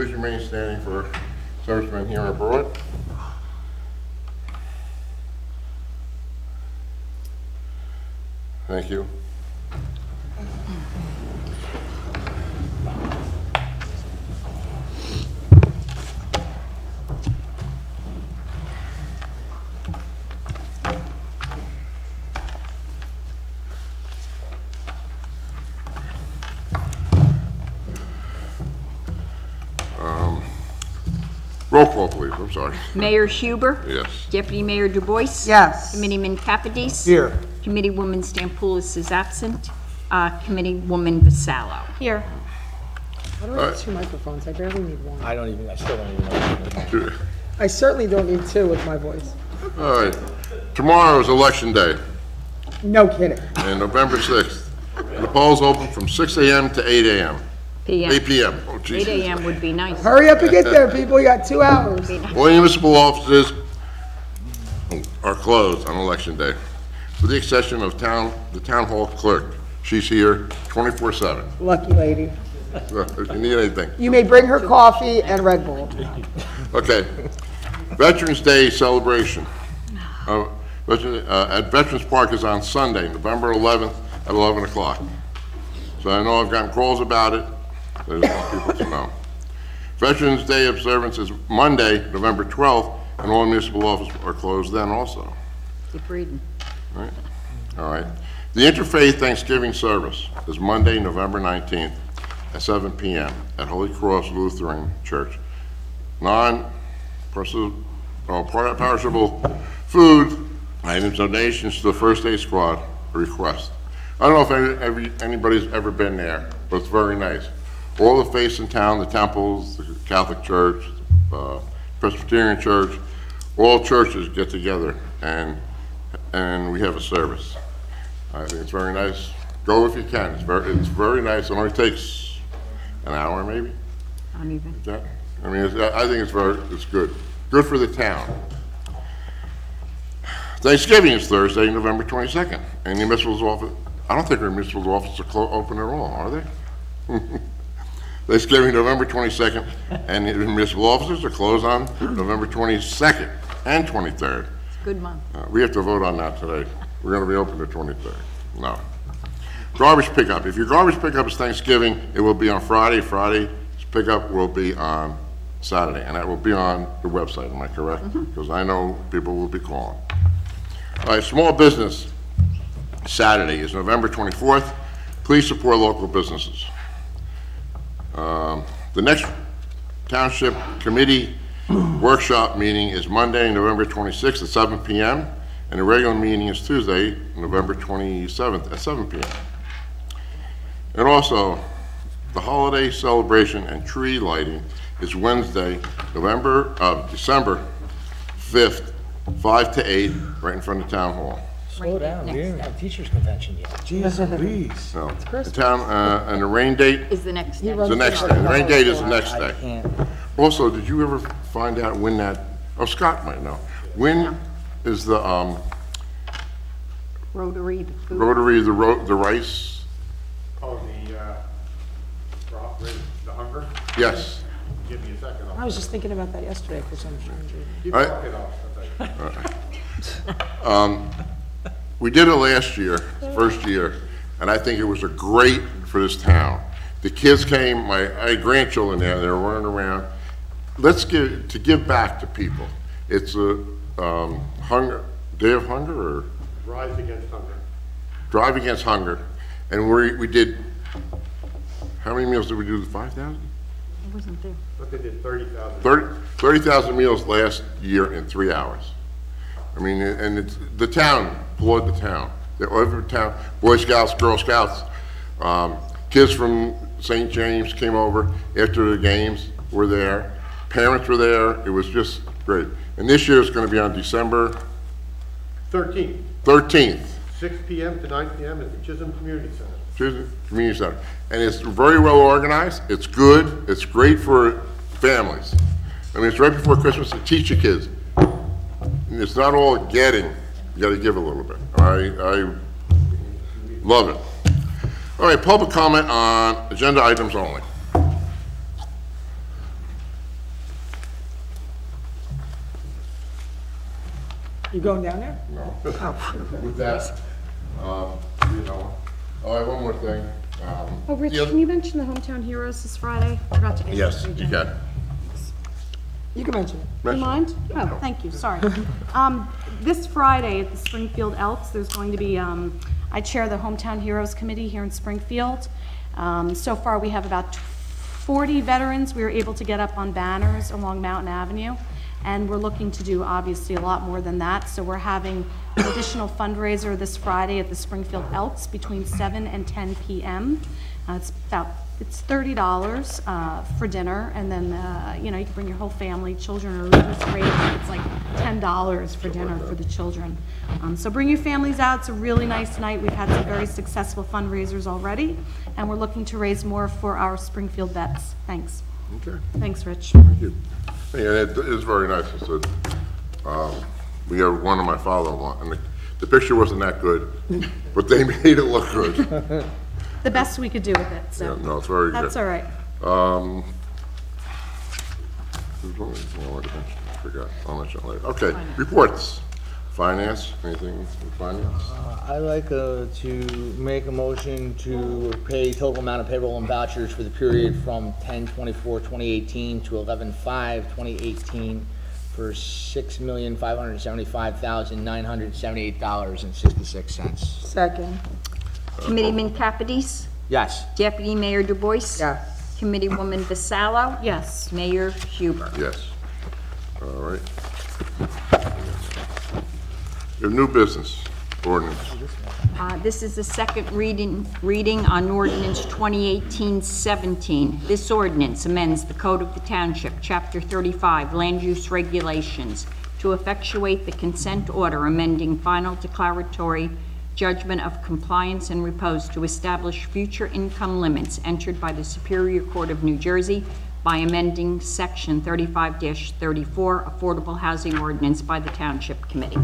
Please remain standing for servicemen here and abroad. Thank you. Roll call, please. I'm sorry. Mayor Huber? Yes. Deputy Mayor Du Bois? Yes. Committeeman Capadese? Here. Committeewoman Stampoulis is absent. Committeewoman Vasallo. Here. Why do I have two microphones? I barely need one. I still don't even know. I certainly don't need two with my voice. All right. Tomorrow is Election Day, No kidding. and November 6th. The polls open from 6 a.m. to 8 a.m. 8 p.m. Oh, 8 Jesus. a.m. would be nice. Hurry up and get there, people. You got 2 hours. All municipal offices are closed on Election Day, with the exception of the town hall clerk. She's here 24/7. Lucky lady. If you need anything. You may bring her coffee and Red Bull. Okay. Veterans Day celebration at Veterans Park is on Sunday, November 11th at 11 o'clock. So I know I've gotten calls about it. I just want people to know. Veterans Day observance is Monday, November 12th, and all municipal offices are closed then also. Keep reading. All right. All right. The Interfaith Thanksgiving service is Monday, November 19th at 7 p.m. at Holy Cross Lutheran Church. Non-perishable food items, donations to the First Aid Squad request. I don't know if anybody's ever been there, but it's very nice. All the faiths in town, the temples, the Catholic Church, Presbyterian Church, all churches get together and we have a service. I think it's very nice. Go if you can. It's very nice. It only takes an hour, maybe. Not even. Yeah. I mean, I think it's good. Good for the town. Thanksgiving is Thursday, November 22nd, and the municipal's office. I don't think our municipal offices are open at all, are they? Thanksgiving, November 22nd, and the municipal offices are closed on November 22nd and 23rd. It's a good month. We have to vote on that today. We're going to be open the 23rd. No. Garbage pickup. If your garbage pickup is Thanksgiving, it will be on Friday. Friday's pickup will be on Saturday, and that will be on the website. Am I correct? Because I know people will be calling. All right, small business Saturday is November 24th. Please support local businesses. The next Township Committee workshop meeting is Monday, November 26th at 7 p.m. and the regular meeting is Tuesday, November 27th at 7 p.m. And also, the holiday celebration and tree lighting is Wednesday, December 5th, 5 to 8, right in front of Town Hall. Slow down, we didn't have teachers convention yet. Jeez Louise. So, the town, and the rain date Is the next day. is the next day. The rain date is the next I day. can't. Also, did you ever find out when Scott might know, when is the, Rotary, the food. Rotary, the rice? Oh, the hunger? Yes. Give me a second. I was just thinking about that yesterday for some strange reason. Keep All right. talking off. We did it last year, first year, and I think it was a great for this town. The kids came, I had grandchildren there, they were running around. Let's give back to people. It's a day of hunger, or Rise against hunger. drive against hunger. And we did, how many meals did we do, 5,000? I wasn't there. But they did 30,000. 30,000 meals last year in 3 hours. I mean, and it's, the town, applaud the town. Every town, Boy Scouts, Girl Scouts, kids from St. James came over after the games, were there. Parents were there. It was just great. And this year it's going to be on December 13th, 13th. 6 p.m. to 9 p.m. at the Chisholm Community Center. Chisholm Community Center. And it's very well organized. It's good. It's great for families. I mean, it's right before Christmas to teach your kids. And it's not all getting. You got to give a little bit. I love it. All right, public comment on agenda items only. You going down there? No. With that, you know, I have one more thing. Oh, Rich, the other- can you mention the Hometown Heroes this Friday? Forgot to get Yes, it. you can. You can mention it. Do you mind? Oh, thank you, sorry. This Friday at the Springfield Elks, there's going to be, I chair the Hometown Heroes Committee here in Springfield. So far, we have about 40 veterans we were able to get up on banners along Mountain Avenue, and we're looking to do obviously a lot more than that. So we're having an additional fundraiser this Friday at the Springfield Elks between 7 and 10 p.m. It's $30 for dinner, and then you know, you can bring your whole family, children are religious raised. It's like $10 for dinner for the children. So bring your families out. It's a really nice night. We've had some very successful fundraisers already, and we're looking to raise more for our Springfield vets. Thanks. Okay, Thanks, Rich. thank you. Yeah, it is very nice. I said, we have one of my father-in-law, and the picture wasn't that good, but they made it look good. The best we could do with it, so. Yeah, no, it's very good. That's all right. There's one thing I wanted to mention. I forgot. I'll mention it later. Okay, reports. Finance, anything in finance? I'd like to make a motion to pay total amount of payroll and vouchers for the period from 10/24/2018 to 11/5/2018 for $6,575,978.66. Second. Committeeman Capides? Yes. Deputy Mayor Dubois? Yes. Committeewoman Vassallo? Yes. Mayor Huber? Yes. All right. Your new business ordinance. This is the second reading on ordinance 2018-17. This ordinance amends the Code of the Township, Chapter 35, Land Use Regulations, to effectuate the consent order amending final declaratory judgment of compliance and repose to establish future income limits entered by the Superior Court of New Jersey by amending Section 35-34 Affordable Housing Ordinance by the Township Committee.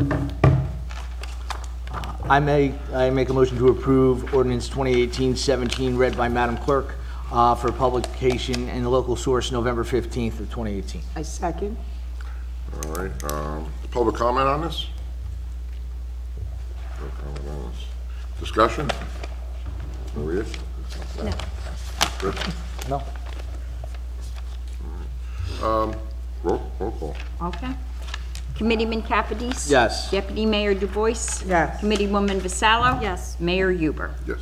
I make a motion to approve ordinance 2018-17 read by Madam Clerk for publication in the local source November 15th of 2018. I second. All right. Public comment on this? Public comment on this. Discussion? Maria? No. Rich? No? Roll call. Okay. Committeeman Capides? Yes. Deputy Mayor Dubois? Yes. Committeewoman Vassallo? Yes. Mayor Huber? Yes.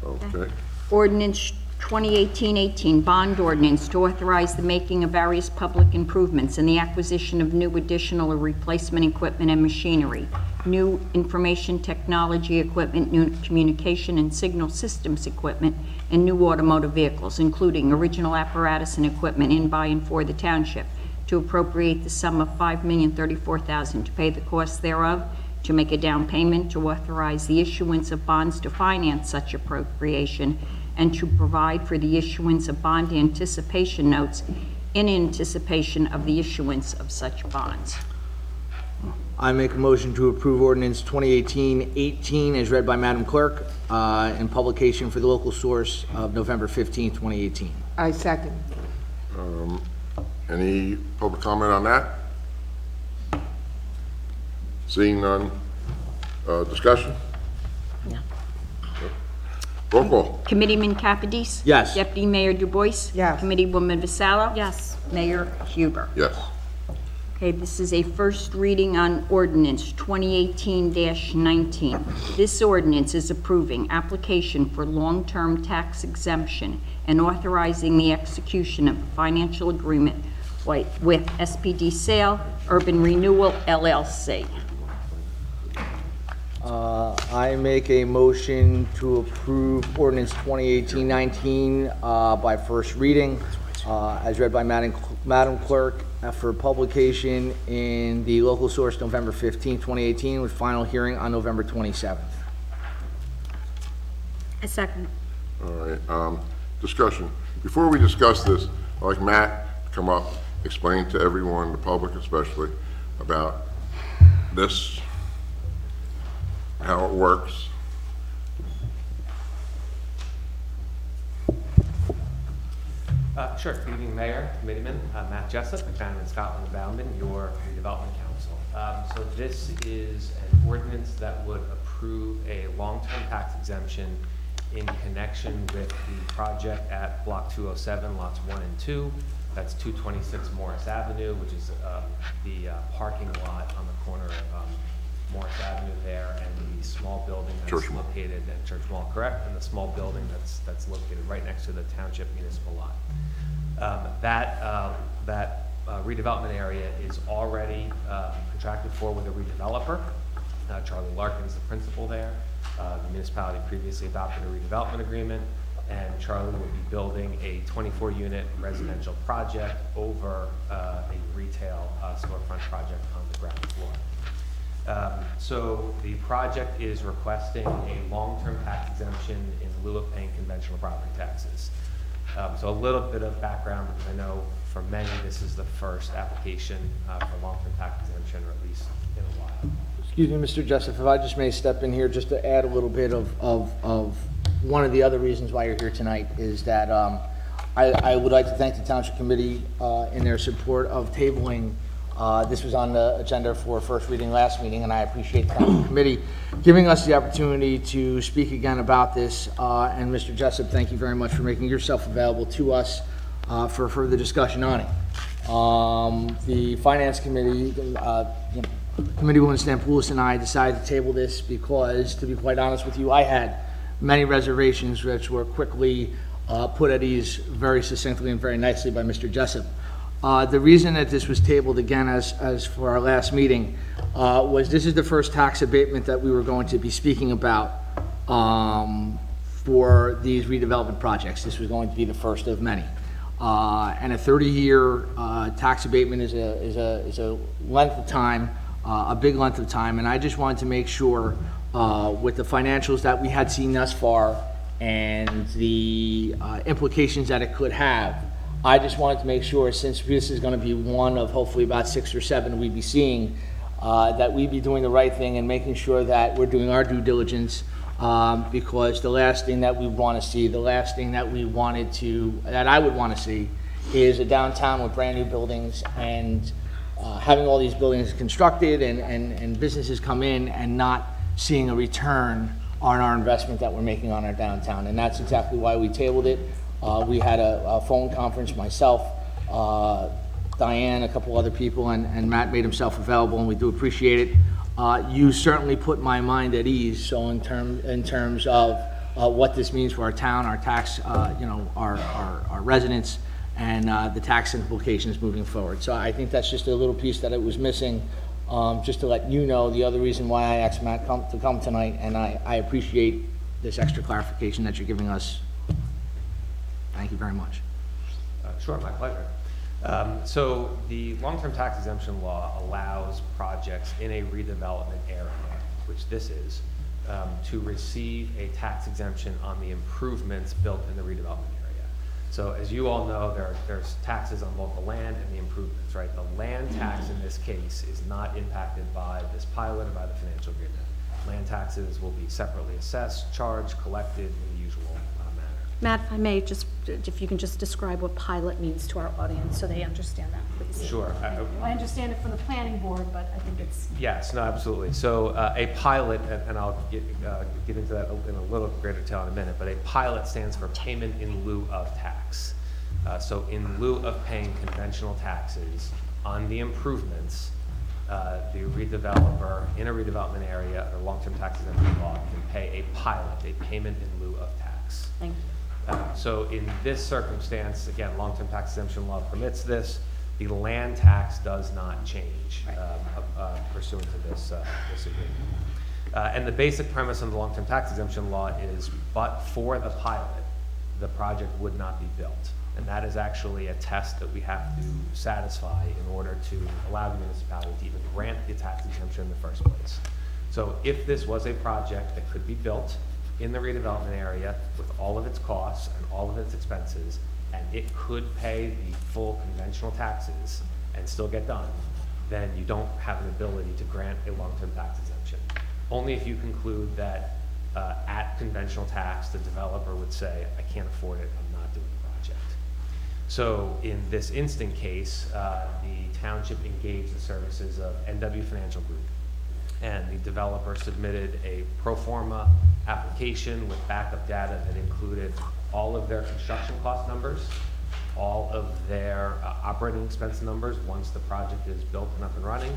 Okay. Ordinance 2018-18, bond ordinance to authorize the making of various public improvements and the acquisition of new additional or replacement equipment and machinery, new information technology equipment, new communication and signal systems equipment, and new automotive vehicles, including original apparatus and equipment in, by, and for the township, to appropriate the sum of $5,034,000 to pay the costs thereof, to make a down payment, to authorize the issuance of bonds to finance such appropriation, and to provide for the issuance of bond anticipation notes in anticipation of the issuance of such bonds. I make a motion to approve ordinance 2018-18 as read by Madam Clerk in publication for the local source of November 15th, 2018. I second. Any public comment on that? Seeing none. Discussion? No. Roll call. Committeeman Capides? Yes. Deputy Mayor Dubois? Yes. Committeewoman Vassallo? Yes. Mayor Huber? Yes. Okay, this is a first reading on ordinance 2018-19. This ordinance is approving application for long-term tax exemption and authorizing the execution of a financial agreement with SPD Sale Urban Renewal LLC. I make a motion to approve ordinance 2018-19 by first reading as read by Madam Clerk for publication in the local source November 15, 2018 with final hearing on November 27th. A second. All right. Discussion. Before we discuss this, I'd like Matt to come up, explain to everyone, the public especially, about this, how it works. Sure. Good evening, Mayor, Committeeman, Matt Jessup, McFadden and Scotland and Bauman, your redevelopment council. So this is an ordinance that would approve a long-term tax exemption in connection with the project at Block 207, lots 1 and 2. That's 226 Morris Avenue, which is the parking lot on the corner of Morris Avenue there, and the small building that's Church Mall. located at Church Mall, correct? And the small building that's located right next to the Township municipal lot. That redevelopment area is already contracted for with a redeveloper. Charlie Larkin is the principal there. The municipality previously adopted a redevelopment agreement, and Charlie will be building a 24-unit residential project over a retail storefront project on the ground floor. So the project is requesting a long-term tax exemption in lieu of paying conventional property taxes. So a little bit of background, because I know for many this is the first application for long-term tax exemption, or at least in a while. Excuse me, Mr. Jessup, if I just may step in here just to add a little bit of one of the other reasons why you're here tonight is that I would like to thank the Township Committee in their support of tabling. This was on the agenda for first reading last meeting, and I appreciate the Township Committee giving us the opportunity to speak again about this. And Mr. Jessup, thank you very much for making yourself available to us for further discussion on it. The Finance Committee, Committeewoman Stampoulos and I decided to table this because, to be quite honest with you, I had many reservations which were quickly put at ease very succinctly and very nicely by Mr. Jessup. The reason that this was tabled again as for our last meeting was this is the first tax abatement that we were going to be speaking about for these redevelopment projects. This was going to be the first of many. And a 30-year tax abatement is a length of time, a big length of time, and I just wanted to make sure with the financials that we had seen thus far and the implications that it could have, I just wanted to make sure, since this is going to be one of hopefully about 6 or 7 we'd be seeing, that we'd be doing the right thing and making sure that we're doing our due diligence, because the last thing that we want to see, the last thing that we wanted to, that I would want to see, is a downtown with brand new buildings and having all these buildings constructed and businesses come in and not seeing a return on our investment that we're making on our downtown. And that's exactly why we tabled it. We had a phone conference, myself, Diane, a couple other people, and Matt made himself available, and we do appreciate it. You certainly put my mind at ease, so in terms of what this means for our town, our tax, our residents, and the tax implications moving forward. So I think that's just a little piece that it was missing, just to let you know the other reason why I asked Matt to come tonight, and I appreciate this extra clarification that you're giving us. Thank you very much. Sure, my pleasure. So the long-term tax exemption law allows projects in a redevelopment area, which this is, to receive a tax exemption on the improvements built in the redevelopment area. So as you all know, there's taxes on both the land and the improvements, right? The land tax in this case is not impacted by this pilot or by the financial agreement. Land taxes will be separately assessed, charged, collected in the usual manner. Matt, if I may, just, if you can just describe what pilot means to our audience so they understand that, please. Sure. I understand it from the planning board, but I think it's... Yes, no, absolutely. So a pilot, and I'll get into that in a little greater detail in a minute, but a pilot stands for payment in lieu of tax. So in lieu of paying conventional taxes on the improvements, the redeveloper in a redevelopment area under long-term tax exemption law can pay a pilot, a payment in lieu of tax. Thank you. So in this circumstance, again, long-term tax exemption law permits this. The land tax does not change pursuant to this agreement. And the basic premise of the long-term tax exemption law is, but for the pilot, the project would not be built. And that is actually a test that we have to satisfy in order to allow the municipality to even grant the tax exemption in the first place. So if this was a project that could be built in the redevelopment area with all of its costs and all of its expenses, and it could pay the full conventional taxes and still get done, then you don't have an ability to grant a long-term tax exemption. Only if you conclude that at conventional tax, the developer would say, I can't afford it, I'm not doing the project. So in this instant case, the township engaged the services of NW Financial Group, and the developer submitted a pro forma application with backup data that included all of their construction cost numbers, all of their operating expense numbers once the project is built and up and running,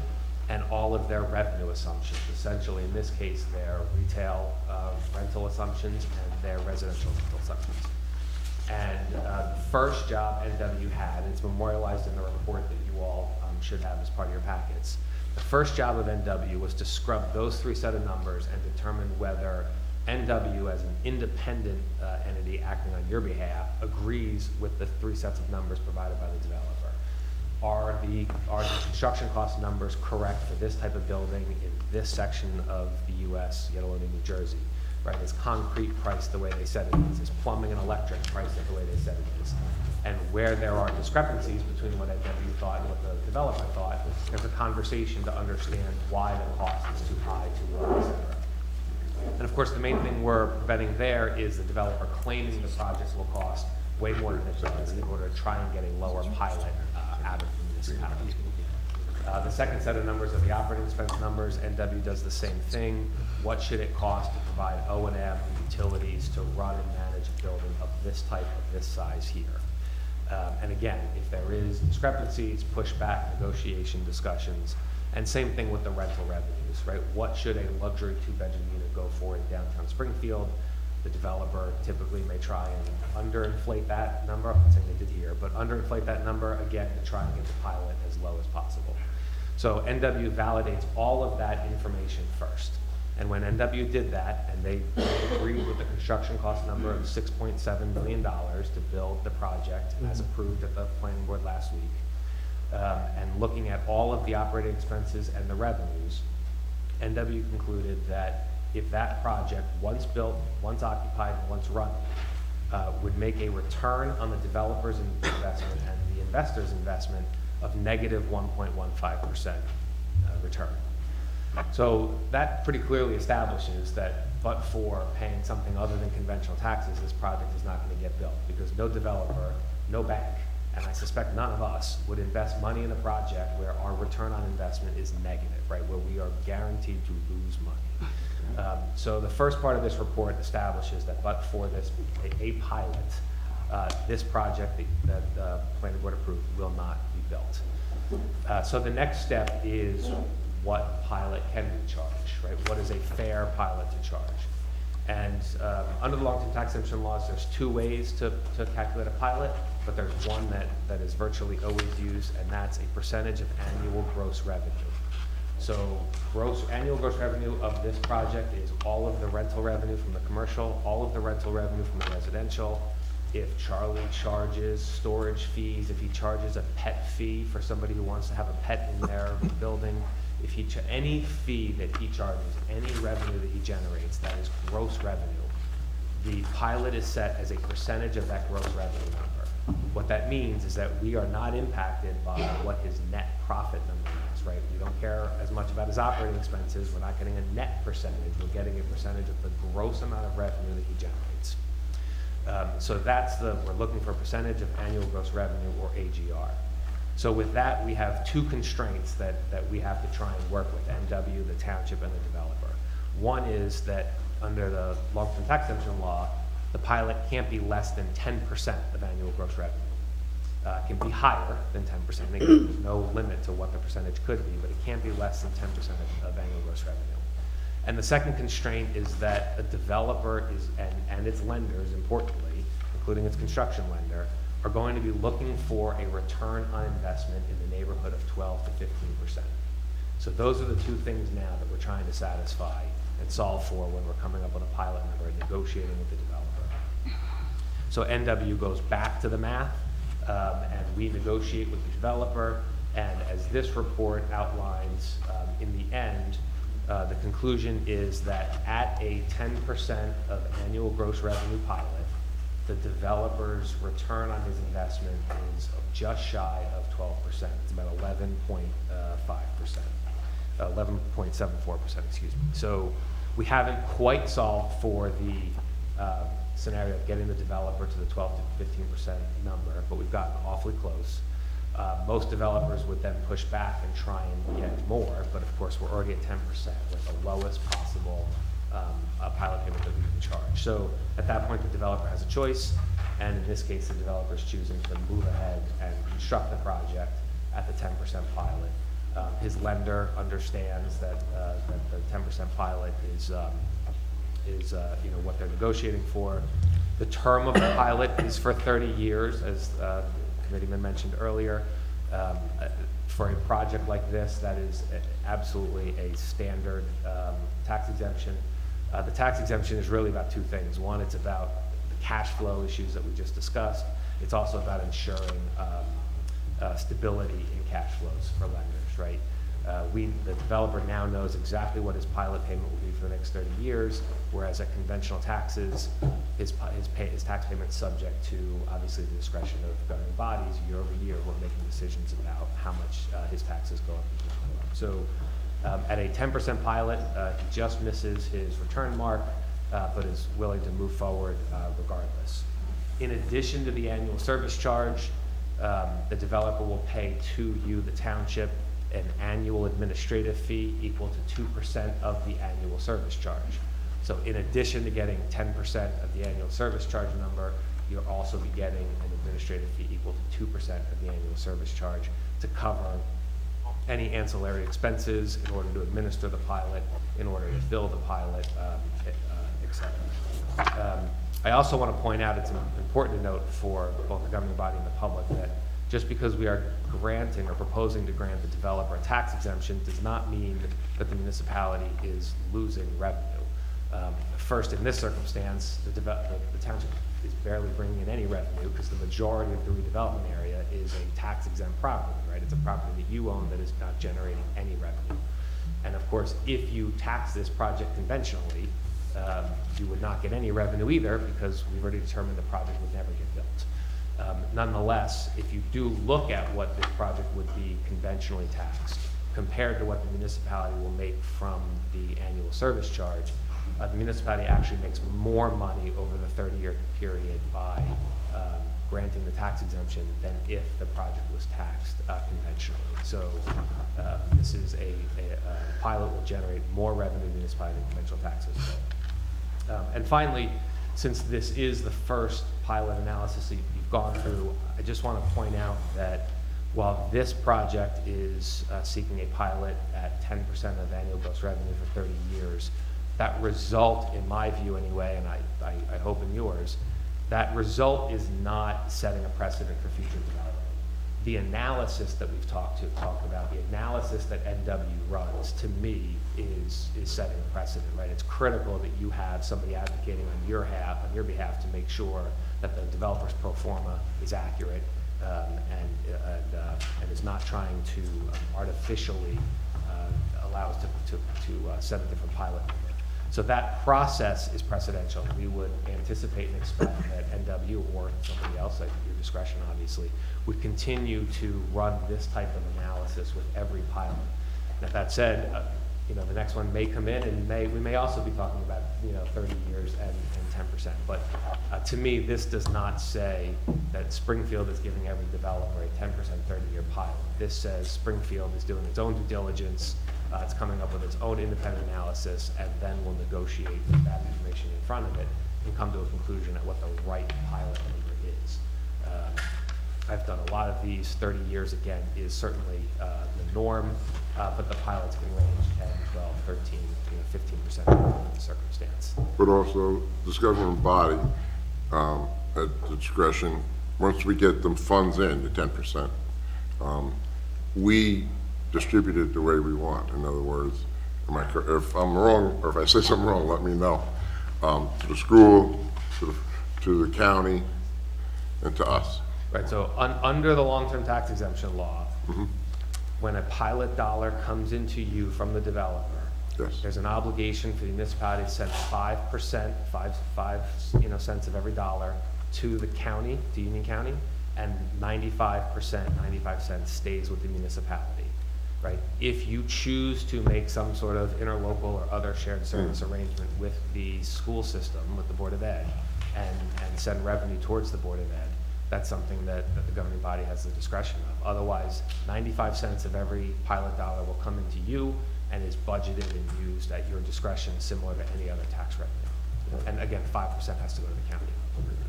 and all of their revenue assumptions, essentially in this case their retail rental assumptions and their residential rental assumptions. And the first job NW had, and it's memorialized in the report that you all should have as part of your packets, the first job of NW was to scrub those three set of numbers and determine whether NW, as an independent entity acting on your behalf, agrees with the three sets of numbers provided by the developer. Are the construction cost numbers correct for this type of building in this section of the U.S., yet alone in New Jersey? Right? Is concrete priced the way they said it is? Is plumbing and electric priced the way they said it is? And where there are discrepancies between what NW thought and what the developer thought, there's a conversation to understand why the cost is too high, too low, et cetera. And of course, the main thing we're preventing there is the developer claiming the project will cost way more than it does in order to try and get a lower pilot out of the municipality. The second set of numbers are the operating expense numbers. NW does the same thing. What should it cost to provide O&M and utilities to run and manage a building of this type, of this size here? And again, if there is discrepancies, pushback, negotiation, discussions, and same thing with the rental revenues, right? What should a luxury two-bedroom unit go for in downtown Springfield? The developer typically may try and underinflate that number. I'm not saying they did here, but underinflate that number, again, to try and get the pilot as low as possible. So NW validates all of that information first. And when NW did that, and they agreed with the construction cost number of $6.7 million to build the project as approved at the planning board last week, and looking at all of the operating expenses and the revenues, NW concluded that if that project, once built, once occupied, and once running, would make a return on the developer's investment and the investor's investment of negative 1.15% return. So that pretty clearly establishes that, but for paying something other than conventional taxes, this project is not going to get built, because no developer, no bank, and I suspect none of us would invest money in a project where our return on investment is negative, right, where we are guaranteed to lose money. So the first part of this report establishes that, but for this, a pilot, this project that the planning board approved will not be built. So the next step is what pilot can we charge, right? What is a fair pilot to charge? And under the long-term tax exemption laws, there's two ways to calculate a pilot, but there's one that is virtually always used, and that's a percentage of annual gross revenue. So annual gross revenue of this project is all of the rental revenue from the commercial, all of the rental revenue from the residential. If Charlie charges storage fees, if he charges a pet fee for somebody who wants to have a pet in their building, if any fee that he charges, any revenue that he generates, that is gross revenue, the pilot is set as a percentage of that gross revenue number. What that means is that we are not impacted by what his net profit number is, right? We don't care as much about his operating expenses. We're not getting a net percentage. We're getting a percentage of the gross amount of revenue that he generates. So we're looking for a percentage of annual gross revenue, or AGR. So with that, we have two constraints that we have to try and work with, NW, the township, and the developer. One is that under the long-term tax exemption law, the pilot can't be less than 10% of annual gross revenue. It can be higher than 10%. There's no limit to what the percentage could be, but it can't be less than 10% of annual gross revenue. And the second constraint is that a developer and its lenders, importantly, including its construction lender, are going to be looking for a return on investment in the neighborhood of 12 to 15%. So those are the two things now that we're trying to satisfy and solve for when we're coming up with a pilot number and negotiating with the developer. So NW goes back to the math, and we negotiate with the developer, and as this report outlines, in the end, the conclusion is that at a 10% of annual gross revenue pilot, the developer's return on his investment is just shy of 12%. It's about 11.5%, 11.74%, excuse me. So we haven't quite solved for the scenario of getting the developer to the 12 to 15% number, but we've gotten awfully close. Most developers would then push back and try and get more, but of course, we're already at 10% with the lowest possible pilot payment that we can charge. So at that point, the developer has a choice, and in this case, the developer is choosing to move ahead and construct the project at the 10% pilot. His lender understands that the 10% pilot is what they're negotiating for. The term of the pilot is for 30 years, as the committeeman mentioned earlier. For a project like this, that is absolutely a standard tax exemption. The tax exemption is really about two things. One, it's about the cash flow issues that we just discussed. It's also about ensuring stability in cash flows for lenders, right? The developer now knows exactly what his pilot payment will be for the next 30 years, whereas at conventional taxes, his tax payment is subject to, obviously, the discretion of governing bodies. Year over year, we're making decisions about how much his taxes go up. So at a 10% pilot, he just misses his return mark, but is willing to move forward regardless. In addition to the annual service charge, the developer will pay to you, the township, an annual administrative fee equal to 2% of the annual service charge. So in addition to getting 10% of the annual service charge number, you'll also be getting an administrative fee equal to 2% of the annual service charge to cover any ancillary expenses in order to administer the pilot, in order to fill the pilot, et cetera. I also want to point out, it's important to note for both the governing body and the public, that just because we are granting or proposing to grant the developer a tax exemption does not mean that the municipality is losing revenue. First, in this circumstance, the township is barely bringing in any revenue because the majority of the redevelopment area is a tax exempt property, right? It's a property that you own that is not generating any revenue. And of course, if you tax this project conventionally, you would not get any revenue either because we've already determined the project would never get built. Nonetheless, if you do look at what this project would be conventionally taxed compared to what the municipality will make from the annual service charge, the municipality actually makes more money over the 30-year period by granting the tax exemption than if the project was taxed conventionally. So this is a pilot will generate more revenue to the municipality than conventional taxes. And finally, since this is the first pilot analysis that you've gone through, I just want to point out that while this project is seeking a pilot at 10% of annual gross revenue for 30 years, that result, in my view anyway, and I hope in yours, that result is not setting a precedent for future development. The analysis that we've talked about, the analysis that NW runs, to me, is setting a precedent, right? It's critical that you have somebody advocating on your behalf to make sure that the developer's pro forma is accurate and is not trying to artificially allow us to set a different pilot number. So that process is precedential. We would anticipate and expect that NW or somebody else, at your discretion obviously, would continue to run this type of analysis with every pilot. Now, that said, the next one may come in and we may also be talking about 30 years and 10%. But to me, this does not say that Springfield is giving every developer a 10% 30-year pilot. This says Springfield is doing its own due diligence. It's coming up with its own independent analysis, and then we'll negotiate with that information in front of it and come to a conclusion at what the right pilot number is. I've done a lot of these. 30 years, again, is certainly the norm, but the pilots can range 10, 12, 13, 15% in the circumstance. But also, this governing body, at discretion, once we get them funds in, the 10%, we distribute it the way we want. In other words, if I'm wrong, or if I say something wrong, let me know. To the school, to the county, and to us. Right, so under the long-term tax exemption law, when a pilot dollar comes into you from the developer, yes, there's an obligation for the municipality to send 5%, 5 cents of every dollar to the county, to Union County, and 95%, 95 cents stays with the municipality, right? If you choose to make some sort of interlocal or other shared service arrangement with the school system, with the Board of Ed, and send revenue towards the Board of Ed, that's something that the governing body has the discretion of. Otherwise, 95 cents of every pilot dollar will come into you and is budgeted and used at your discretion, similar to any other tax revenue. And again, 5% has to go to the county.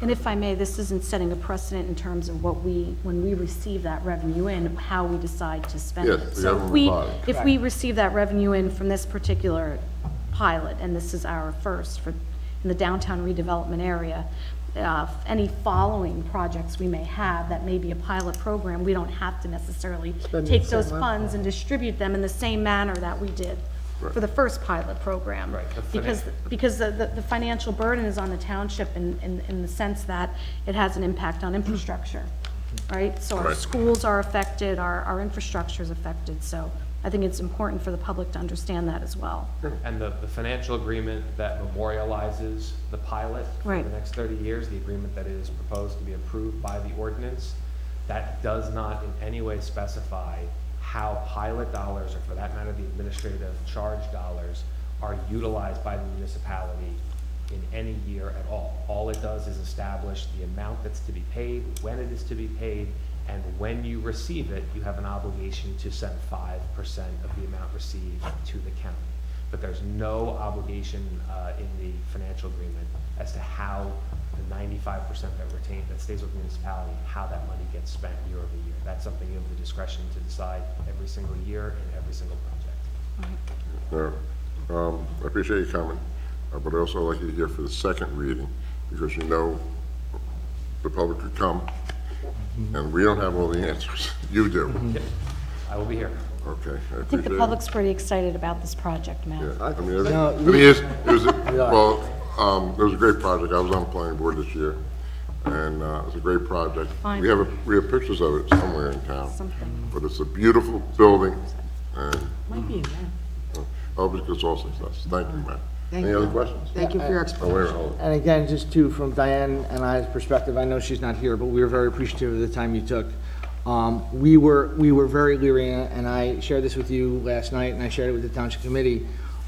And if I may, this isn't setting a precedent in terms of when we receive that revenue in, how we decide to spend Yes, it. the So government body. if we receive that revenue in from this particular pilot, and this is our first in the downtown redevelopment area, any following projects we may have that may be a pilot program, we don't have to necessarily Spend it take the those same way. funds and distribute them in the same manner that we did for the first pilot program. Right, Because the financial burden is on the township in the sense that it has an impact on infrastructure, right? So our Right. schools are affected, our infrastructure is affected, so I think it's important for the public to understand that as well. And the financial agreement that memorializes the pilot for Right. the next 30 years, the agreement that is proposed to be approved by the ordinance, that does not in any way specify how pilot dollars, or for that matter, the administrative charge dollars, are utilized by the municipality in any year at all. All it does is establish the amount that's to be paid, when it is to be paid, and when you receive it, you have an obligation to send 5% of the amount received to the county. But there's no obligation in the financial agreement as to how the 95% that stays with the municipality, how that money gets spent year over year. That's something you have the discretion to decide every single year in every single project. I appreciate you coming, but I also like you here for the second reading, because you know the public could come, and we don't have all the answers. You do. I will be here. Okay, I I think appreciate the it. public's pretty excited about this project, Matt. Yeah, I mean, No, it was a great project. I was on the planning board this year, and it was a great project. Fine. We have pictures of it somewhere in town. Something. But it's a beautiful building, and Might be in there. I hope it gets all success. Thank you, Matt. Thank Any you. other questions? Thank you for your Oh, explanation. wait a minute, hold on. And again, just too, from Diane and I's perspective, I know she's not here, but we were very appreciative of the time you took. We were very leery, and I shared this with you last night, and I shared it with the Township Committee.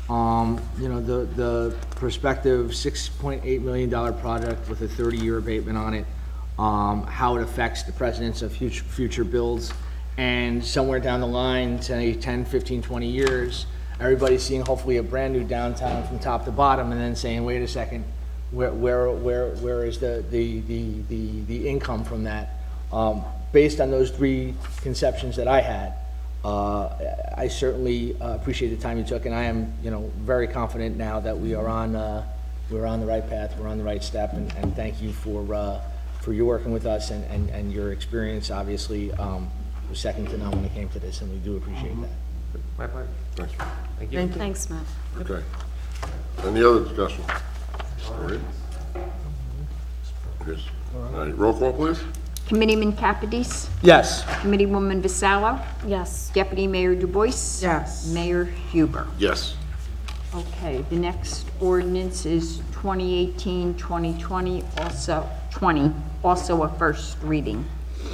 You know, the prospective $6.8 million project with a 30-year abatement on it, how it affects the precedence of future builds, and somewhere down the line, say 10, 15, 20 years, everybody's seeing hopefully a brand-new downtown from top to bottom, and then saying, wait a second, where is the income from that? Based on those three conceptions that I had, I certainly appreciate the time you took, and I am, you know, very confident now that we're on the right path, we're on the right step, and thank you for your working with us and your experience. Obviously, was second to none when it came to this, and we do appreciate that. My pleasure. Thank you. Thank you. Thank you. Thanks, Matt. Okay. Any other discussion? All right. Yes. All right, roll call, please. Committeeman Kapidis, Yes. Committeewoman Vassallo, Yes. Deputy Mayor Dubois. Yes. Mayor Huber. Yes. Okay, the next ordinance is 2018-2020, also a first reading.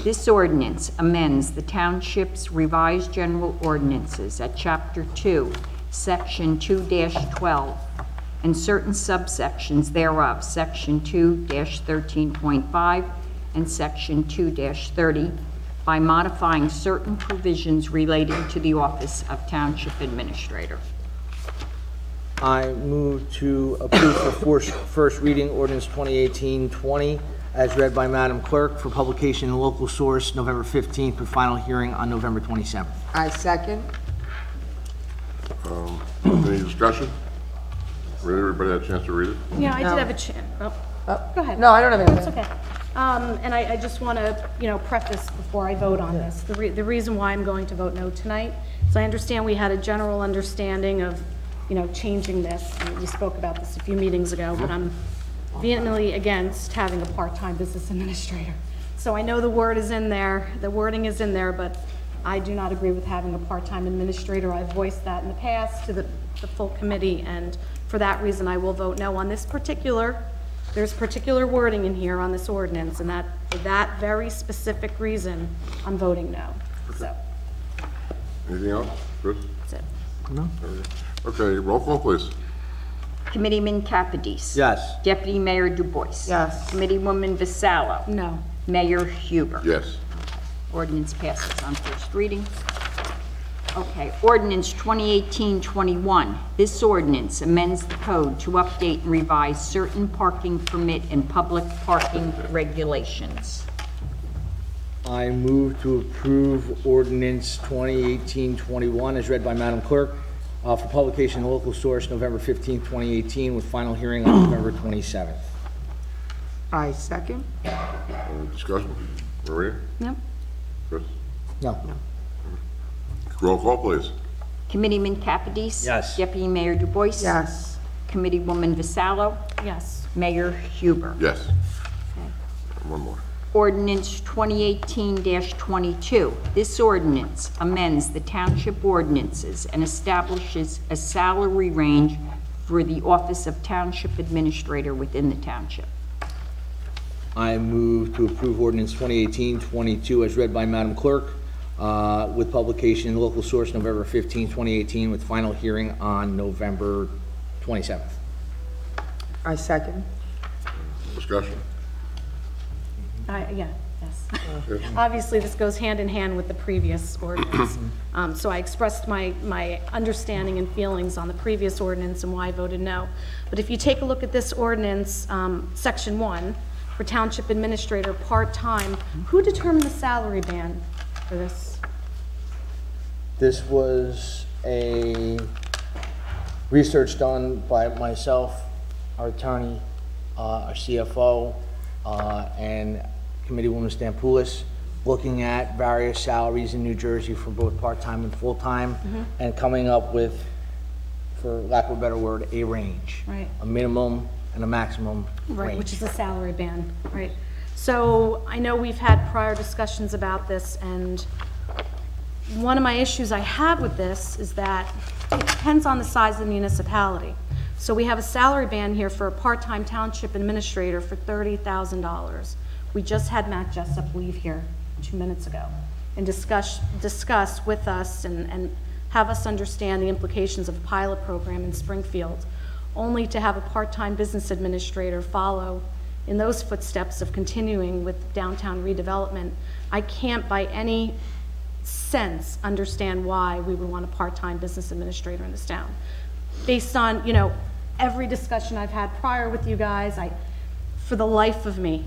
This ordinance amends the Township's revised general ordinances at Chapter 2, Section 2-12, and certain subsections thereof, Section 2-13.5 and Section 2-30, by modifying certain provisions relating to the office of Township Administrator. I move to approve for first reading ordinance 2018-20 as read by Madam Clerk for publication in local source November 15th for final hearing on November 27th. I second. Any discussion? Everybody had a chance to read it? Yeah, I did No. have a chance. Oh, go ahead. No, I don't have anything. It's okay. And I just want to, preface before I vote on this. The reason why I'm going to vote no tonight is I understand we had a general understanding of, changing this. And we spoke about this a few meetings ago, but I'm vehemently against having a part-time business administrator. So I know the word is in there, the wording is in there, but I do not agree with having a part-time administrator. I've voiced that in the past to the full committee, and for that reason, I will vote no on this there's particular wording in here on this ordinance, and for that very specific reason, I'm voting no. So, Anything else? Chris? that's it. No? Okay, roll call, please. Committeeman Capadese. Yes. Deputy Mayor Dubois. Yes. Committeewoman Vasallo. No. Mayor Huber. Yes. Ordinance passes on first reading. Okay, ordinance 2018-21. This ordinance amends the code to update and revise certain parking permit and public parking regulations. I move to approve ordinance 2018-21 as read by Madam Clerk for publication in the local source November 15, 2018, with final hearing on November 27th. I second. Discussion? Maria? Yep. Chris? No. Roll call, please. Committeeman Capadese. Yes. Deputy Mayor Dubois. Yes. Committeewoman Vasallo. Yes. Mayor Huber. Yes. One more. Ordinance 2018-22. This ordinance amends the township ordinances and establishes a salary range for the office of township administrator within the township. I move to approve ordinance 2018-22 as read by Madam Clerk with publication in the local source November 15, 2018, with final hearing on November 27th. I second. Discussion? Yes. Obviously, this goes hand in hand with the previous ordinance. So I expressed my understanding and feelings on the previous ordinance and why I voted no. But if you take a look at this ordinance, section 1, for township administrator part-time, who determined the salary band for this? This was a research done by myself, our attorney, our CFO, and Committeewoman Stampoulis, looking at various salaries in New Jersey for both part-time and full-time, and coming up with, for lack of a better word, a range. Right. A minimum and a maximum Right, range. which is a salary band, right? So I know we've had prior discussions about this, and one of my issues I have with this is that it depends on the size of the municipality. So we have a salary band here for a part-time township administrator for $30,000. We just had Matt Jessup leave here 2 minutes ago and discuss with us and have us understand the implications of a pilot program in Springfield, only to have a part-time business administrator follow in those footsteps of continuing with downtown redevelopment. I can't by any sense understand why we would want a part-time business administrator in this town. Based on, you know, every discussion I've had prior with you guys, for the life of me,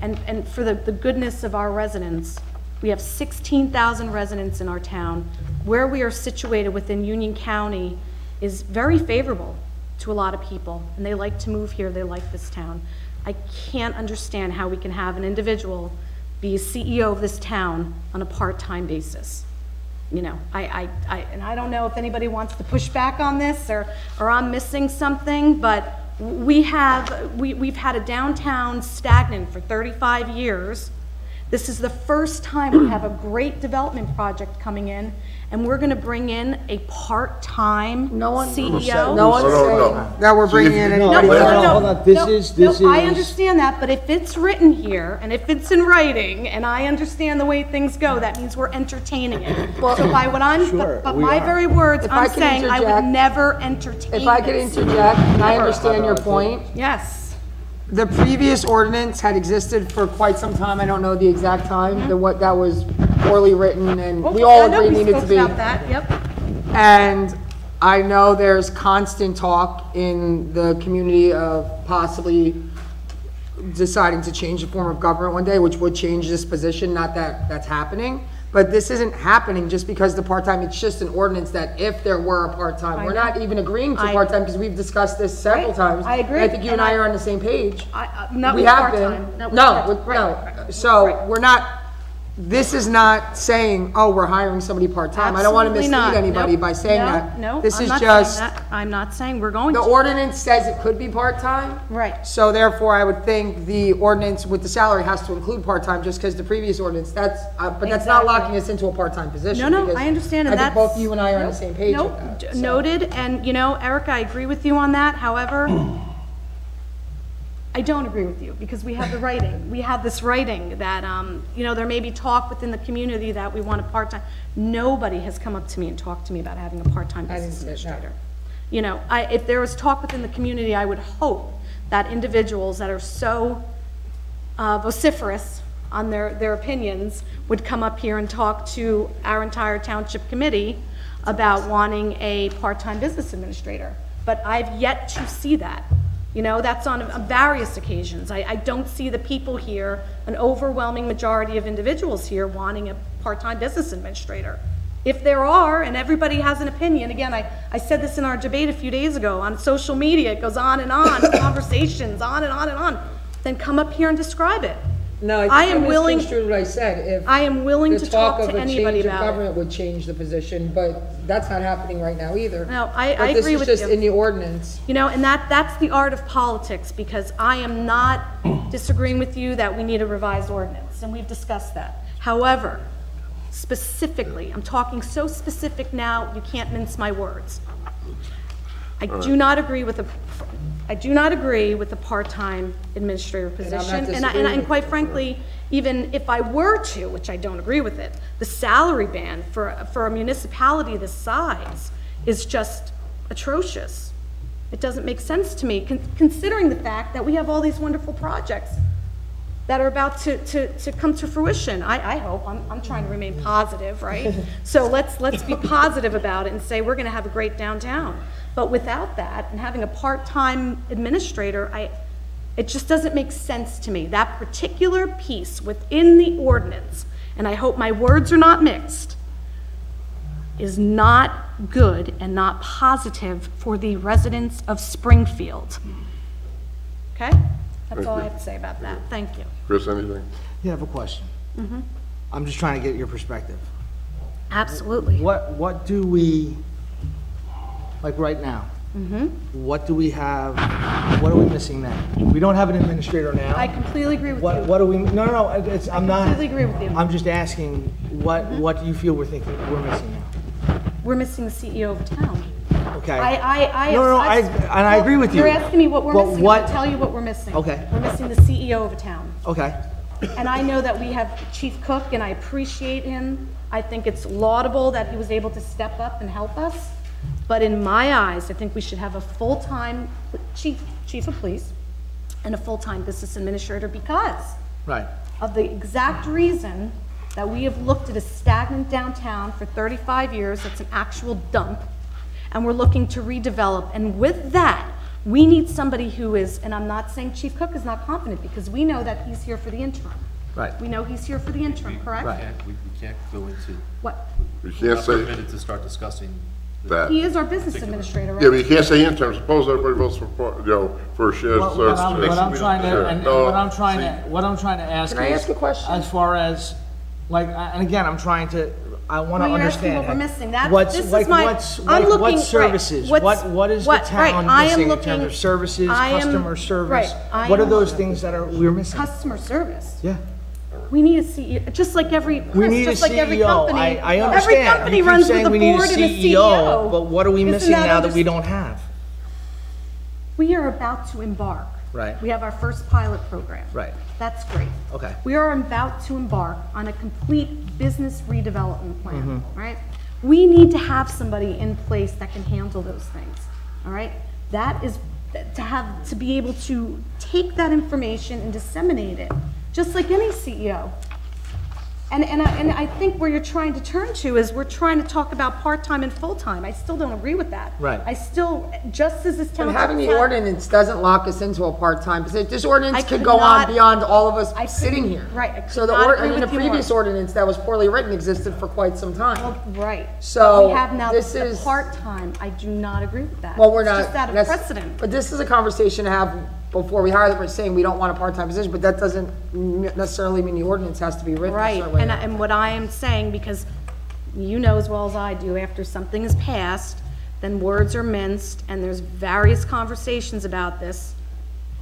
and for the goodness of our residents, we have 16,000 residents in our town. Where we are situated within Union County is very favorable to a lot of people, and they like to move here, they like this town. I can't understand how we can have an individual be a CEO of this town on a part-time basis. You know, and I don't know if anybody wants to push back on this or I'm missing something, but we've had a downtown stagnant for 35 years. This is the first time we have a great development project coming in, and we're gonna bring in a part-time CEO. No one's saying that we're bringing in No, anybody. wait, hold on. This is. I understand that, but if it's written here, and if it's in writing, and I understand the way things go, that means we're entertaining it. So by what I'm, Sure, but we my are. very words, If I I'm can saying I would interject- never entertain If I could this. interject, and I Never. understand your point. Yes, The previous ordinance had existed for quite some time. I don't know the exact time, what that was poorly written, and we all I know agree we needed to spoke be. about that, yep. And I know there's constant talk in the community of possibly deciding to change the form of government one day, which would change this position, not that that's happening. But this isn't happening just because the part-time, it's just an ordinance that if there were a part-time, we're not even agreeing to part-time because we've discussed this several Right. times. I agree. And I think you and I are on the same page. Not We with have part-time. been. Not No, with- right, no. right. So Right. we're not, this is not saying, oh, we're hiring somebody part-time. I don't want to Absolutely mislead not. anybody Nope. by saying No, that. No, This I'm is not just, saying that. I'm not saying we're going the to. ordinance says it could be part-time. Right. So therefore, I would think the ordinance with the salary has to include part-time, just because the previous ordinance, but that's not Exactly. locking us into a part-time position. No, because I understand, and I think that's. both you and I are on the Nope, same page nope, with that. so. Noted, and you know, Erica, I agree with you on that, however, I don't agree with you, because we have the writing, we have this writing that, you know, there may be talk within the community that we want a part-time. Nobody has come up to me and talked to me about having a part-time business didn't say that. administrator. You know, if there was talk within the community, I would hope that individuals that are so vociferous on their opinions would come up here and talk to our entire township committee about wanting a part-time business administrator. But I've yet to see that. You know, that's on various occasions. I don't see the people here, an overwhelming majority of individuals here wanting a part-time business administrator. If there are, and everybody has an opinion, again, I said this in our debate a few days ago, on social media, it goes on, conversations, on and on and on, then come up here and describe it. No, I I am think willing- I misconstrued what I said. If I am willing to talk to anybody The talk of a change of about it. government would change the position, but that's not happening right now either. No, I But agree with this is you. just in the ordinance. You know, and that's the art of politics, because I am not disagreeing with you that we need a revised ordinance, and we've discussed that. However, specifically, I'm talking so specific now, you can't mince my words. I do not agree with the part-time administrator position. And quite frankly, even if I were to, which I don't agree with it, the salary band for a municipality this size is just atrocious. It doesn't make sense to me, considering the fact that we have all these wonderful projects that are about to come to fruition. I hope. I'm trying to remain positive, right? So let's be positive about it and say we're gonna have a great downtown. But without that, and having a part-time administrator, it just doesn't make sense to me. That particular piece within the ordinance, and I hope my words are not mixed, is not good and not positive for the residents of Springfield. Okay? That's all I have to say about that. Thank you. Chris, anything? Yeah, I have a question. I'm just trying to get your perspective. Absolutely. What do we, like right now? What do we have, what are we missing now? We don't have an administrator now. I completely agree with you. What do we, no, I'm not. completely agree with you. I'm just asking, what do you feel we're missing now? We're missing the CEO of town. Okay. I agree with you. You're asking me what we're But missing. what- I'll tell you what we're missing. Okay. We're missing the CEO of a town. Okay, And I know that we have Chief Cook, and I appreciate him. I think it's laudable that he was able to step up and help us. But in my eyes, I think we should have a full-time chief of police and a full-time business administrator because right. of the exact reason that we have looked at a stagnant downtown for 35 years. That's an actual dump. And we're looking to redevelop. And with that, we need somebody who is, and I'm not saying Chief Cook is not competent, because we know that he's here for the interim. Right. We know he's here for the interim, correct? Right. We can't go into, What? You we're can't not say permitted to start discussing. that. He is our business administrator, right? Yeah, but you can't say interim. Suppose everybody votes for, for a shared What service. I'm trying to, and No, what I'm trying to ask is. Can I ask a question? As far as, like, and again, I'm trying to, I want to Well, you're asking understand. what we're missing. This is I'm looking, what right, services, what is the right, town I am missing in looking- terms of services, I am- customer service? right, I What are am- those things that we're missing? Customer service. Yeah. We need a CEO, just like every, We need a just like every CEO. company. I understand. Every company You keep runs with saying a we need board and a CEO. But what are we Isn't missing that now that we under- don't have? We are about to embark. Right. We have our first pilot program. Right. That's great. Okay. We are about to embark on a complete business redevelopment plan, Mm-hmm. right? We need to have somebody in place that can handle those things, all right? That is, to be able to take that information and disseminate it, just like any CEO. And I think where you're trying to turn to is we're trying to talk about part-time and full-time. I still don't agree with that. Right. I still, just as this And town. having the ordinance doesn't lock us into a part-time position. This ordinance I could could go on not- beyond all of I us sitting couldn't- here. right, I could So the not agree the with you previous more. ordinance that was poorly written existed for quite some time. Right. So, We have now this the is- part-time. I do not agree with that. Well, we're It's not. just out of that's- precedent. But this is a conversation to have before we hire them. We're saying we don't want a part-time position, but that doesn't necessarily mean the ordinance has to be written a Right, certain way. and what I am saying, because you know as well as I do, after something is passed, then words are minced, and there's various conversations about this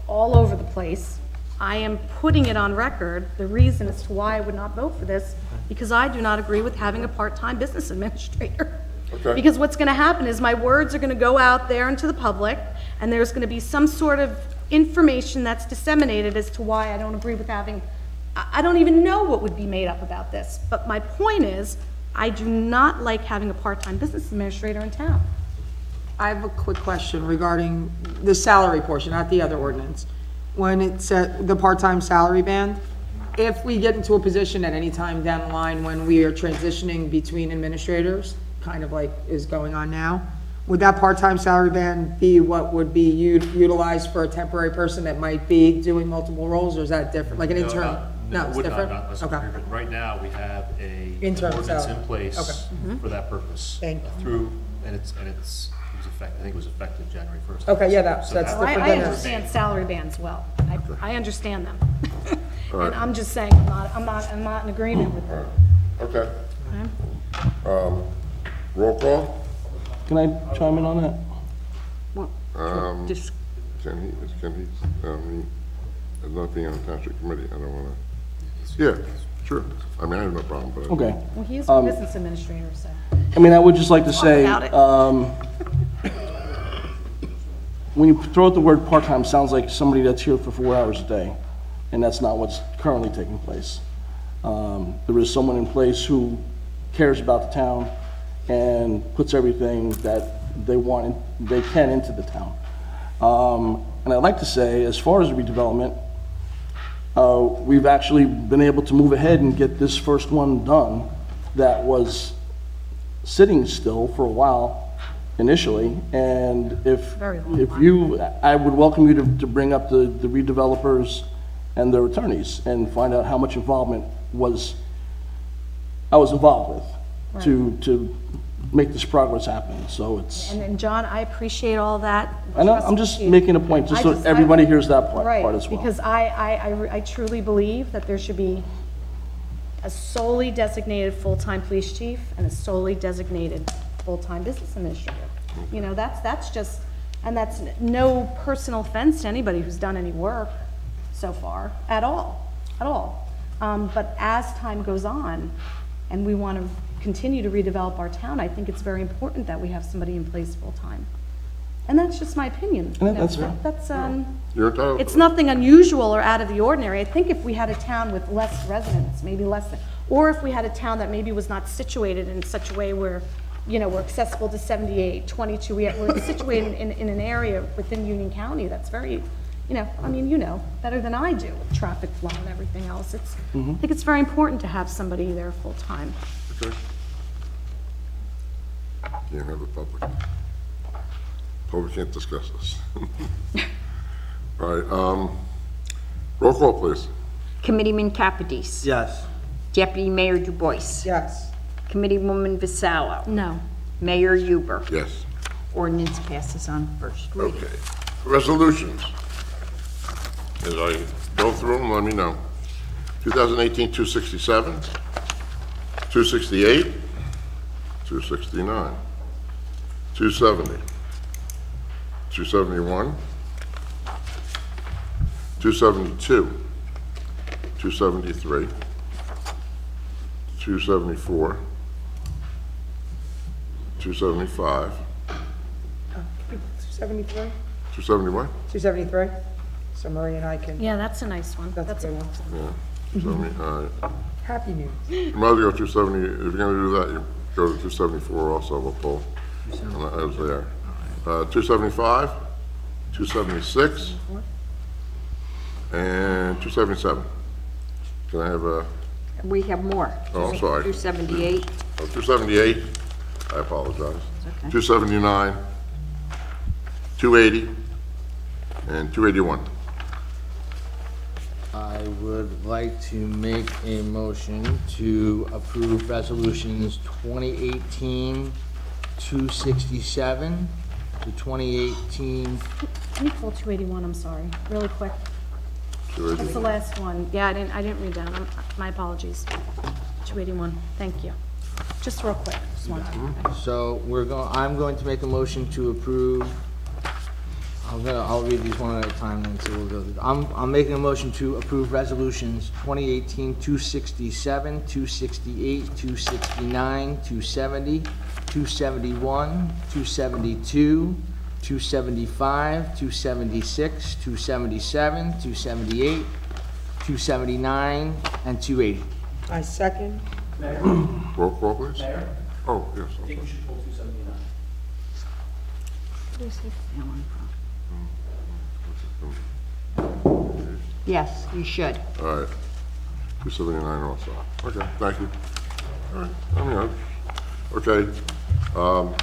all over the place. I am putting it on record, the reason as to why I would not vote for this, because I do not agree with having a part-time business administrator. Okay. Because what's gonna happen is my words are gonna go out there into the public, and there's gonna be some sort of information that's disseminated as to why I don't agree with having, I don't even know what would be made up about this. But my point is, I do not like having a part-time business administrator in town. I have a quick question regarding the salary portion, not the other ordinance. When it's the part-time salary band, if we get into a position at any time down the line when we are transitioning between administrators, kind of like is going on now, would that part-time salary band be what would be utilized for a temporary person that might be doing multiple roles, or is that different, like an intern? No, it's would different? not unless Okay. agreement. Right now, we have an Intern ordinance salary. in place Okay. for that purpose. Thank you. Through, and it was effective, I think it was effective January 1st. Okay, yeah, that's Oh, different I than this. understand salary bands well. I understand them. All right. And I'm just saying, I'm not in agreement with them. Okay. Roll call? Can I chime in on that? Well, just, Can he, as not being on the township committee, I don't wanna, yeah, sure. I mean, I have no problem, but. Okay. Well, he's a business administrator, so. I mean, I would just like to say, about it. when you throw out the word part-time, sounds like somebody that's here for 4 hours a day, and that's not what's currently taking place. There is someone in place who cares about the town and puts everything that they want, they can into the town. And I'd like to say, as far as redevelopment, we've actually been able to move ahead and get this first one done that was sitting still for a while initially, and if you, I would welcome you to bring up the redevelopers and their attorneys and find out how much involvement I was involved with to make this progress happen, so it's. And John, I appreciate all that. I know, I'm just making a point, just so everybody hears that part as well. Because I truly believe that there should be a solely designated full-time police chief and a solely designated full-time business administrator. You know, that's just, and that's no personal offense to anybody who's done any work so far, at all. But as time goes on, and we want to continue to redevelop our town, I think it's very important that we have somebody in place full-time. And that's just my opinion. You know, that's fair. That's, You're entitled. it's nothing unusual or out of the ordinary. I think if we had a town with less residents, maybe less, or if we had a town that maybe was not situated in such a way where, you know, we're accessible to 78, 22, we're situated in an area within Union County that's very, you know, I mean, you know, better than I do, with traffic flow and everything else. I think it's very important to have somebody there full-time. Okay. Can't have the public. Public can't discuss this. All right, roll call, please. Committeeman Capides. Yes. Deputy Mayor Dubois. Yes. Committeewoman Vassallo. No. Mayor Huber. Yes. Ordinance passes on first reading. Okay. Resolutions. As I go through them, let me know. 2018-267, 268, 269, 270, 271, 272, 273, 274, 275, 273? 271? 273? So Marie and I can, Yeah, that's a nice one. that's a good one. Yeah. 270, all right. Happy news. You might as well go 270, if you're gonna do that, you go to 274 also, we'll pull. I was there. 275, 276, and 277. Can I have a, We have more. Oh, I'm sorry. 278. 278, I apologize. okay. 279, 280, and 281. I would like to make a motion to approve resolutions 2018-267 to 2018. Let me pull 281, I'm sorry, really quick. That's the 281. last one. Yeah, I didn't read that. My apologies. 281, thank you. Just real quick, just one time. So I'm going to make a motion to approve. I'll read these one at a time then, so we'll go through. I'm making a motion to approve resolutions 2018-267, 268, 269, 270, 271, 272, 275, 276, 277, 278, 279, and 280. I second. Roll call, please. Mayor? Oh, yes. I'm sorry. Yes, you should. All right. 279 also. Okay, thank you. All right, I mean, okay, You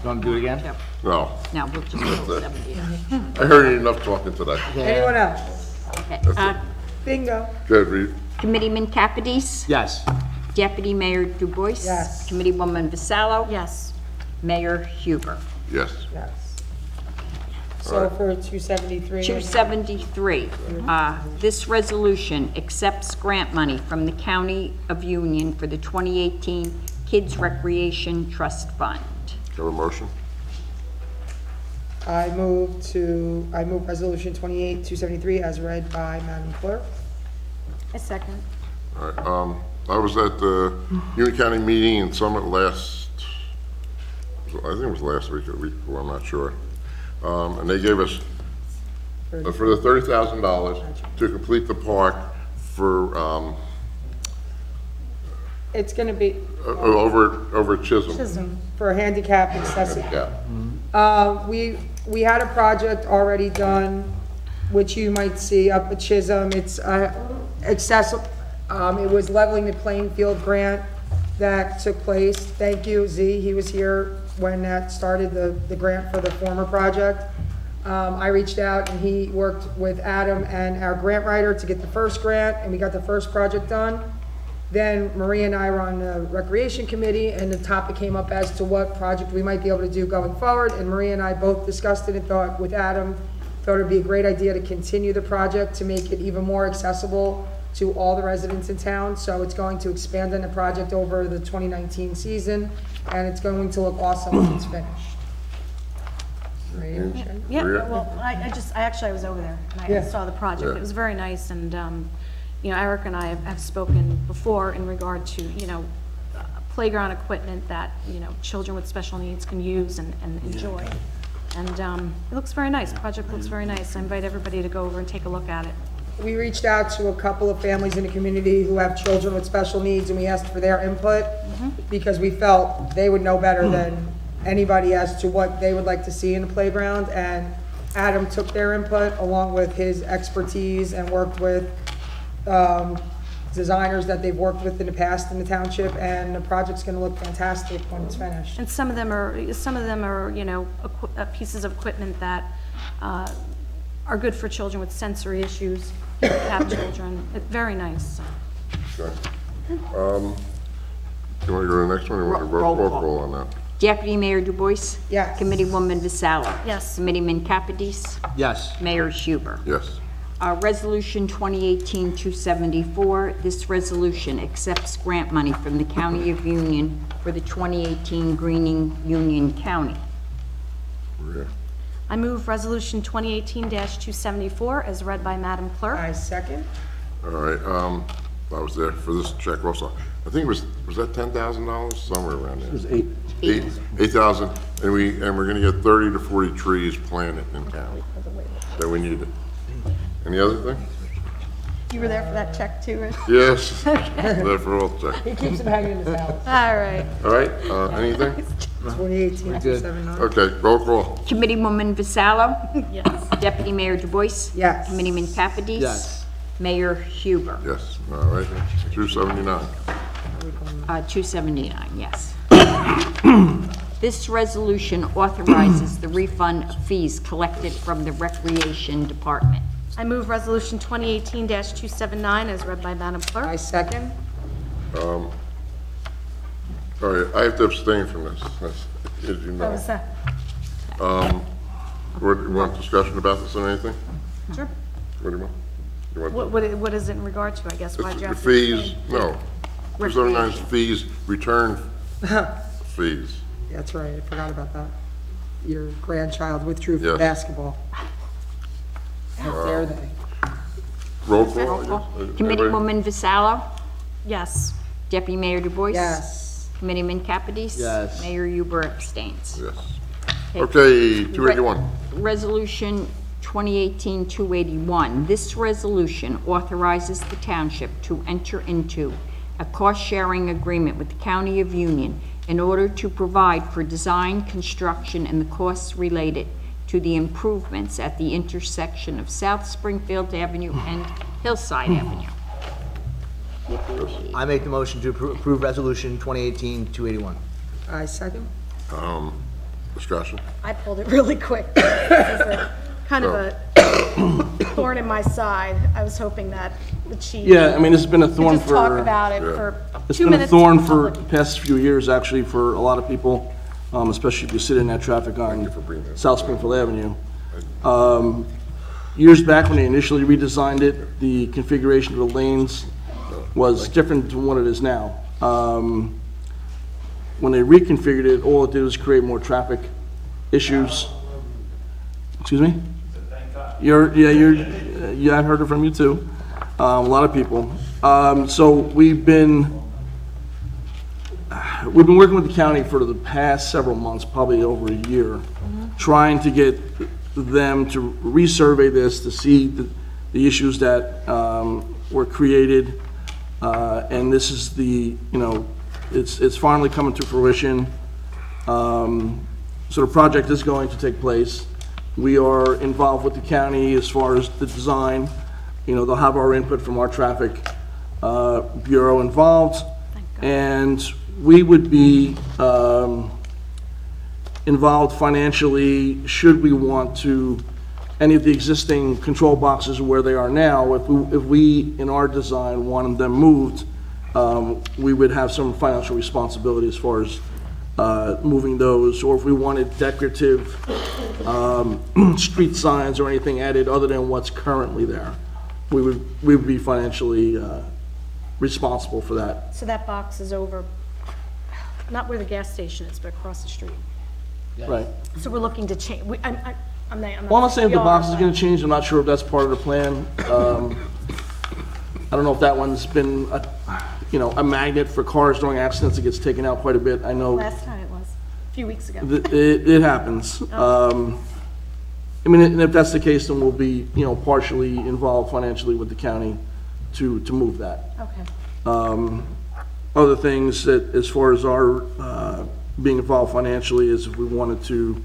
want to do it again? no. Now, we'll just go 70. I heard enough talking today. Anyone else? Okay. Bingo. Good, Reed. Committeeman Capides? Yes. Deputy Mayor Dubois? Yes. Committeewoman Vassallo? Yes. Mayor Huber? Yes. Yes. So for 273. 273, this resolution accepts grant money from the County of Union for the 2018 Kids Recreation Trust Fund. Have a motion? I move resolution 273 as read by Madam Clerk. A second. All right, I was at the Union County meeting in Summit I think it was last week or the week before, I'm not sure. And they gave us, for the $30,000 to complete the park for, It's gonna be over at Chisholm. for handicap accessible. Yeah. We had a project already done, which you might see up at Chisholm. It's accessible. It was leveling the playing field grant that took place. Thank you, Z. He was here when that started, the grant for the former project. I reached out and he worked with Adam and our grant writer to get the first grant, and we got the first project done. Then Maria and I were on the Recreation Committee, and the topic came up as to what project we might be able to do going forward, and Maria and I both discussed it and thought with Adam, thought it'd be a great idea to continue the project to make it even more accessible to all the residents in town. So it's going to expand on the project over the 2019 season, and it's going to look awesome when it's finished. Yeah, Maria? well, I actually was over there, and I Yeah. saw the project. Yeah. It was very nice, and, you know, Eric and I have spoken before in regard to, playground equipment that, children with special needs can use and enjoy. And it looks very nice. The project looks very nice. I invite everybody to go over and take a look at it. We reached out to a couple of families in the community who have children with special needs, and we asked for their input because we felt they would know better than anybody as to what they would like to see in the playground. And Adam took their input along with his expertise and worked with designers that they've worked with in the past in the township, and the project's going to look fantastic when it's finished. And some of them are, pieces of equipment that are good for children with sensory issues, have children. It's very nice. Okay. You want to go to the next one, or want to roll call on that? Deputy Mayor Dubois? Yes. Committeewoman Vassallo? Yes. Committeeman Capides? Yes. Mayor Huber? Yes. Resolution 2018-274, this resolution accepts grant money from the County of Union for the 2018 Greening Union County. Maria? I move Resolution 2018-274 as read by Madam Clerk. I second. All right, I was there for this check also. I think it was that $10,000, somewhere around there? It was 8. 8,000, and we're gonna get 30 to 40 trees planted in town that we needed. Any other thing? You were there for that check too, Rich? Yes, there for all check. He keeps them hanging in his house. All right. All right, anything? 2018-279. Okay, roll call. Committeewoman Vassallo? Yes. Deputy Mayor Dubois? Yes. Committeeman Capides? Yes. Mayor Huber? Yes, all right, 279. 279, yes. This resolution authorizes the refund of fees collected from the Recreation Department. I move Resolution 2018-279 as read by Madam Clerk. I second. All right, I have to abstain from this, as you know. What was that? You want discussion about this or anything? Sure. What do you want? You want What is it in regard to, I guess? Why'd you the have to fees, abstain? no. 279 is fees, return fees. That's right, I forgot about that. Your grandchild withdrew from Yes. basketball. How dare they? Roll call? Roll call. Anybody? Committeewoman Vassallo? Yes. Deputy Mayor Dubois? Yes. Committeeman Capides? Yes. Mayor Huber abstains. Yes. Okay, 281. Resolution 2018-281. This resolution authorizes the township to enter into a cost-sharing agreement with the County of Union in order to provide for design, construction, and the costs related to the improvements at the intersection of South Springfield Avenue and Hillside Avenue. I make the motion to approve Resolution 2018-281. I second. Discussion? I pulled it really quick. This is kind of a thorn in my side. I was hoping that the chief. Yeah, I mean, it's been a could thorn just talk for, about it for it's 2 been a minutes. thorn to the for the public. past few years, actually, for a lot of people, especially if you sit in that traffic on South Springfield Avenue. Years back, when they initially redesigned it, the configuration of the lanes was different than what it is now. When they reconfigured it, all it did was create more traffic issues. Excuse me? Yeah, I've heard it from you too. A lot of people. So we've been working with the county for the past several months, probably over a year, trying to get them to resurvey this to see the issues that were created. And this is it's finally coming to fruition. So the project is going to take place. We are involved with the county as far as the design. They'll have our input from our traffic bureau involved. And we would be involved financially should we want to, any of the existing control boxes where they are now, if we in our design wanted them moved, we would have some financial responsibility as far as moving those, or if we wanted decorative street signs or anything added other than what's currently there, we would be financially responsible for that. So that box is over, not where the gas station is, but across the street. Right. So we're looking to change, I'm not. Well, I'm not saying if the box is going to change. I'm not sure if that's part of the plan. I don't know if that one's been a magnet for cars during accidents. It gets taken out quite a bit. I know. Last time it was, a few weeks ago. It happens. I mean, and if that's the case, then we'll be, partially involved financially with the county to move that. Okay. Other things that, as far as our being involved financially, is if we wanted to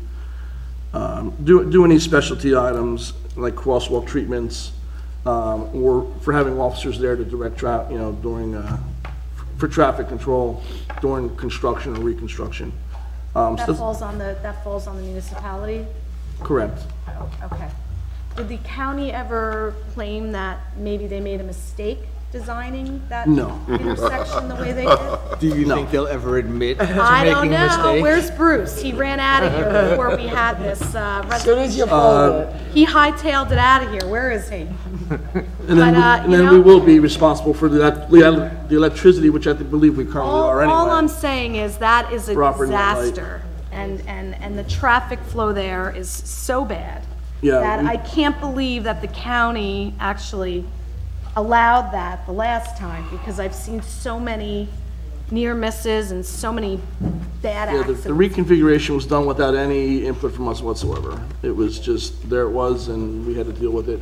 do any specialty items like crosswalk treatments, or for having officers there to direct traffic, during for traffic control during construction and reconstruction. That falls on the municipality? Correct. Okay. Did the county ever claim that maybe they made a mistake designing that intersection the way they did? Do you think they'll ever admit to I don't making a know. mistake? Where's Bruce? He ran out of here before we had this As soon as you fold it. He hightailed it out of here. Where is he? And then we will be responsible for the electricity, which I believe we currently are anyway. All I'm saying is that is a Proper light. disaster, and the traffic flow there is so bad Yeah, that I can't believe that the county actually allowed that the last time, because I've seen so many near misses and so many bad accidents. The reconfiguration was done without any input from us whatsoever. It was just, there it was, and we had to deal with it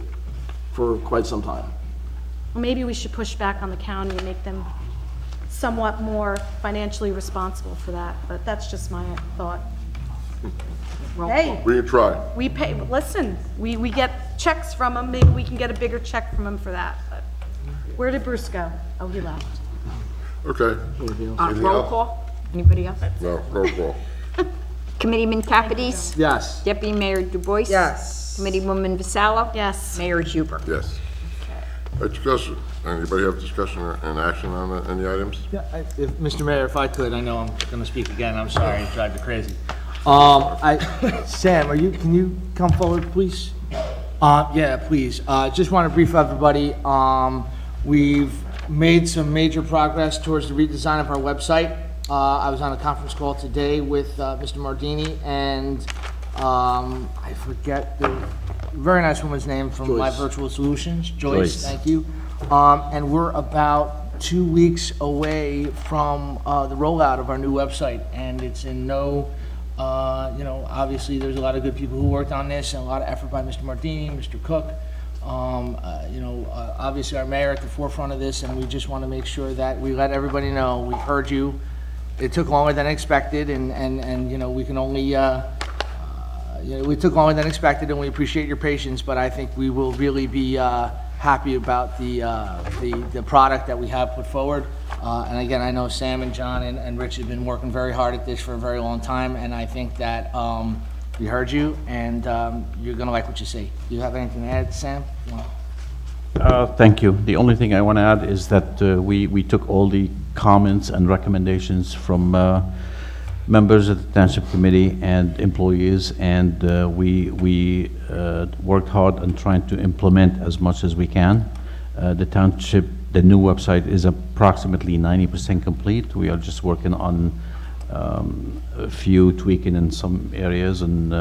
for quite some time. Well, maybe we should push back on the county and make them somewhat more financially responsible for that, but that's just my thought. Hey, We can try. we pay, listen, we get checks from them, maybe we can get a bigger check from them for that, but where did Bruce go? Oh, he left. Okay. Anything Roll else? call? Anybody else? No, roll call. Committeeman Capides? Yes. Deputy Mayor Dubois? Yes. Committeewoman Vassallo? Yes. Mayor Huber? Yes. Discussion. Anybody have discussion and action on any items? Yeah, Mr. Mayor, if I could, I know I'm gonna speak again, I'm sorry, I drive you crazy. Sam, can you come forward, please? Yeah, please. Just want to brief everybody. We've made some major progress towards the redesign of our website. I was on a conference call today with Mr. Mardini, and I forget the very nice woman's name from My Virtual Solutions, Joyce. Thank you. And we're about 2 weeks away from the rollout of our new website, and it's in obviously there's a lot of good people who worked on this, and a lot of effort by Mr. Mardini, Mr. Cook, obviously our mayor at the forefront of this, and we just want to make sure that we let everybody know we heard you, it took longer than expected, and, you know, we can only, you know, we took longer than expected, and we appreciate your patience, but I think we will really be happy about the product that we have put forward. And again, I know Sam and John and Rich have been working very hard at this for a very long time, and I think that we heard you, and you're gonna like what you see. Do you have anything to add, Sam? Thank you. The only thing I want to add is that we took all the comments and recommendations from members of the Township Committee and employees, and we worked hard on trying to implement as much as we can. The Township, the new website is approximately 90% complete. We are just working on a few tweaking in some areas and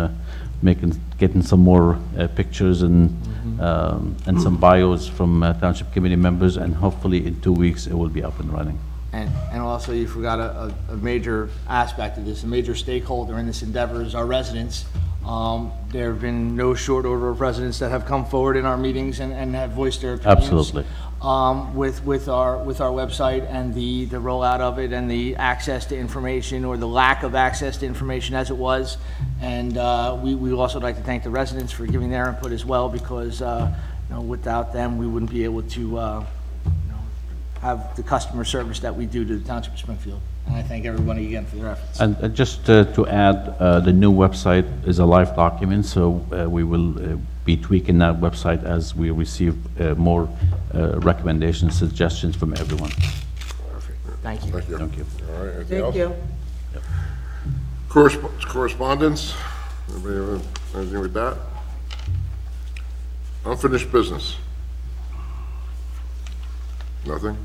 getting some more pictures and some bios from Township Committee members, and hopefully in 2 weeks it will be up and running. And also, you forgot a major aspect of this, a major stakeholder in this endeavor is our residents. There have been no short order of residents that have come forward in our meetings and have voiced their opinions. Absolutely. With our website and the rollout of it and the access to information, or the lack of access to information as it was. And we would also like to thank the residents for giving their input as well, because you know, without them, we wouldn't be able to you know, have the customer service that we do to the Township of Springfield. And I thank everybody again for their efforts. And just to add, the new website is a live document, so we will be tweaking that website as we receive more recommendations, suggestions from everyone. Perfect. Thank you. Thank you. Thank you. All right, anything Thank else? you. Correspondence? Anybody have anything with that? Unfinished business? Nothing?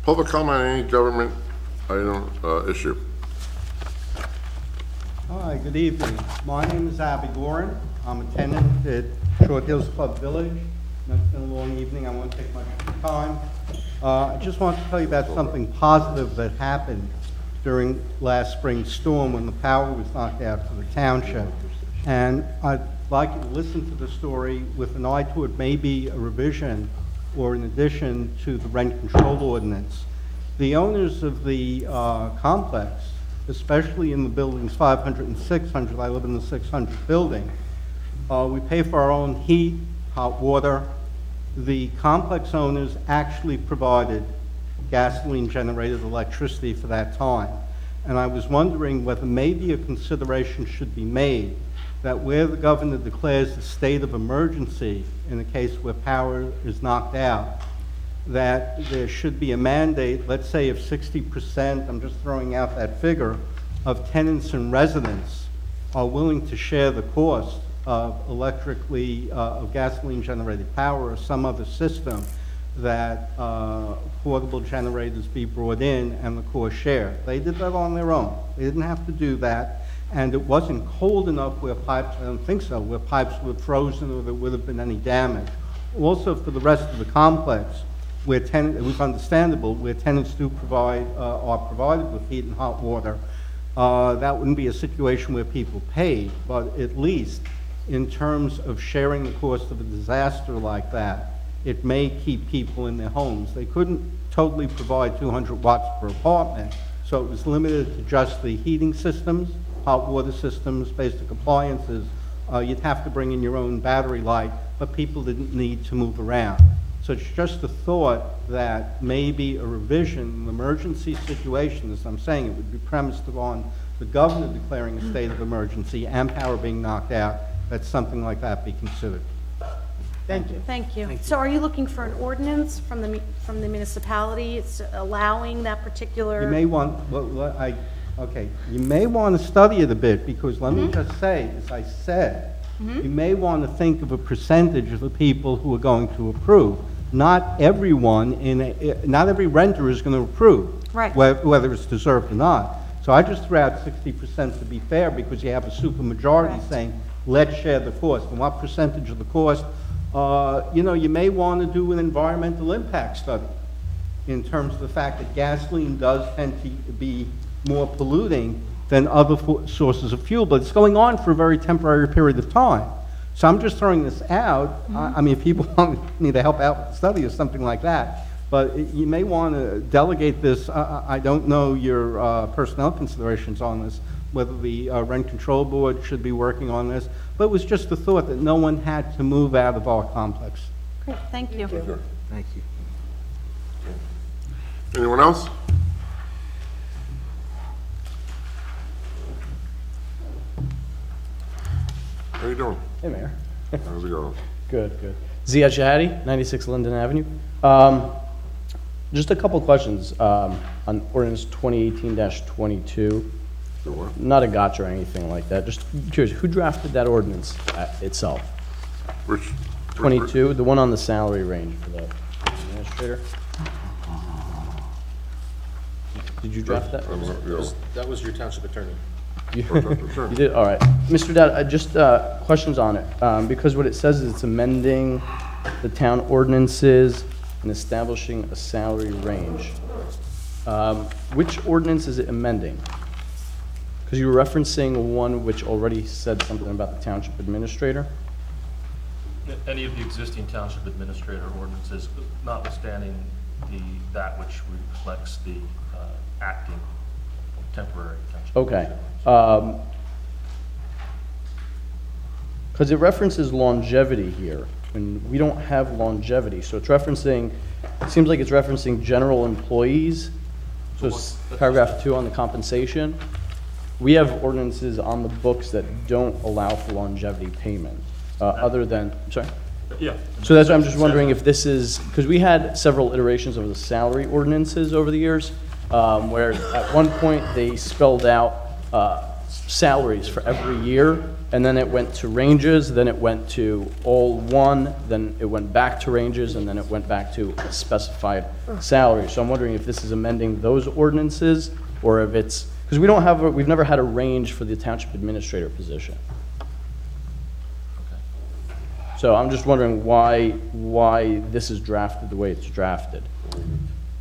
Public comment on any government item, issue? Hi, good evening. My name is Abby Gorin. I'm a tenant at Short Hills Club Village. It's been a long evening. I won't take much of your time. I just want to tell you about something positive that happened during last spring's storm when the power was knocked out for the township. And I'd like you to listen to the story with an eye toward maybe a revision or an addition to the rent control ordinance. The owners of the complex, especially in the buildings 500 and 600, I live in the 600 building, we pay for our own heat, hot water. The complex owners actually provided gasoline-generated electricity for that time. And I was wondering whether maybe a consideration should be made that where the governor declares a state of emergency in a case where power is knocked out, that there should be a mandate, let's say if 60%, I'm just throwing out that figure, of tenants and residents are willing to share the cost of of gasoline-generated power or some other system, that portable generators be brought in and the cost shared. They did that on their own. They didn't have to do that. And it wasn't cold enough where pipes, I don't think so, where pipes were frozen or there would have been any damage. Also for the rest of the complex, where it was understandable, where tenants do provide, are provided with heat and hot water, that wouldn't be a situation where people paid, but at least in terms of sharing the cost of a disaster like that, it may keep people in their homes. They couldn't totally provide 200 watts per apartment, so it was limited to just the heating systems, hot water systems, basic appliances. You'd have to bring in your own battery light, but people didn't need to move around. So it's just a thought that maybe a revision, an emergency situation, as I'm saying, it would be premised upon the governor declaring a state of emergency and power being knocked out, that something like that be considered. Thank you. Thank you. So are you looking for an ordinance from the municipality? It's allowing that particular? You may want, okay, you may want to study it a bit, because let me just say, as I said, you may want to think of a percentage of the people who are going to approve. Not everyone not every renter is going to approve, Right. whether it's deserved or not. So I just threw out 60% to be fair, because you have a supermajority Correct. saying, let's share the cost. And what percentage of the cost? You know, you may want to do an environmental impact study in terms of the fact that gasoline does tend to be more polluting than other sources of fuel, but it's going on for a very temporary period of time. So I'm just throwing this out. I mean, if people want me to help out with the study or something like that, but you may want to delegate this. I don't know your personnel considerations on this, whether the rent control board should be working on this, but it was just a thought that no one had to move out of our complex. Great, thank you. Thank you. Anyone else? How you doing? Hey, Mayor. How's it going? Good, good. Ziad Shahadi, 96 Linden Avenue. Just a couple questions on ordinance 2018-22. Sure. Not a gotcha or anything like that. Just curious, who drafted that ordinance itself? Which? 22, the one on the salary range for the administrator? Did you draft that? That was your township attorney. You did, all right. Mr. Dowd, just questions on it, because what it says is it's amending the town ordinances and establishing a salary range. Which ordinance is it amending? Because you were referencing one which already said something about the township administrator. Any of the existing township administrator ordinances, notwithstanding that which reflects the acting temporary township. Okay. Because it references longevity here, and we don't have longevity, so it's referencing, it seems like it's referencing general employees, so it's paragraph 2 on the compensation. We have ordinances on the books that don't allow for longevity payment, other than, I'm sorry? Yeah. So that's why I'm just wondering if this is, because we had several iterations of the salary ordinances over the years, where at one point they spelled out salaries for every year, and then it went to ranges, then it went to all one, then it went back to ranges, and then it went back to a specified salary. So I'm wondering if this is amending those ordinances, or if it's, because we don't have, we've never had a range for the township administrator position. So I'm just wondering why this is drafted the way it's drafted.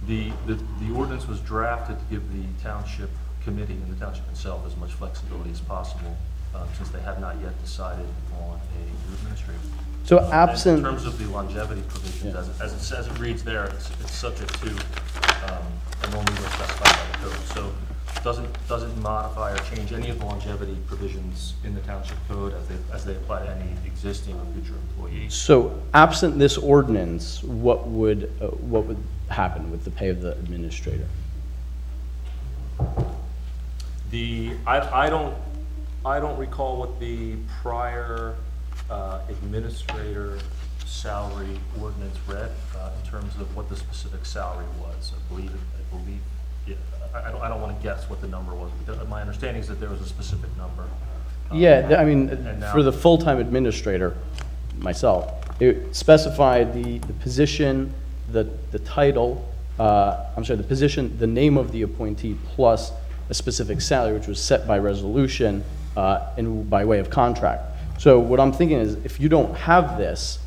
The ordinance was drafted to give the township committee and the township itself as much flexibility as possible, since they have not yet decided on a new administrator. So absent... In terms of the longevity provisions, as it reads there, it's subject to a normal specified by the code. So it doesn't modify or change any of the longevity provisions in the township code as they apply to any existing or future employees. So absent this ordinance, what would happen with the pay of the administrator? I don't recall what the prior administrator salary ordinance read in terms of what the specific salary was. I believe yeah, I don't want to guess what the number was. My understanding is that there was a specific number. Yeah, I mean, for the full-time administrator, myself, it specified the position, the title, I'm sorry, the position, the name of the appointee, plus a specific salary, which was set by resolution and by way of contract. So what I'm thinking is, if you don't have this,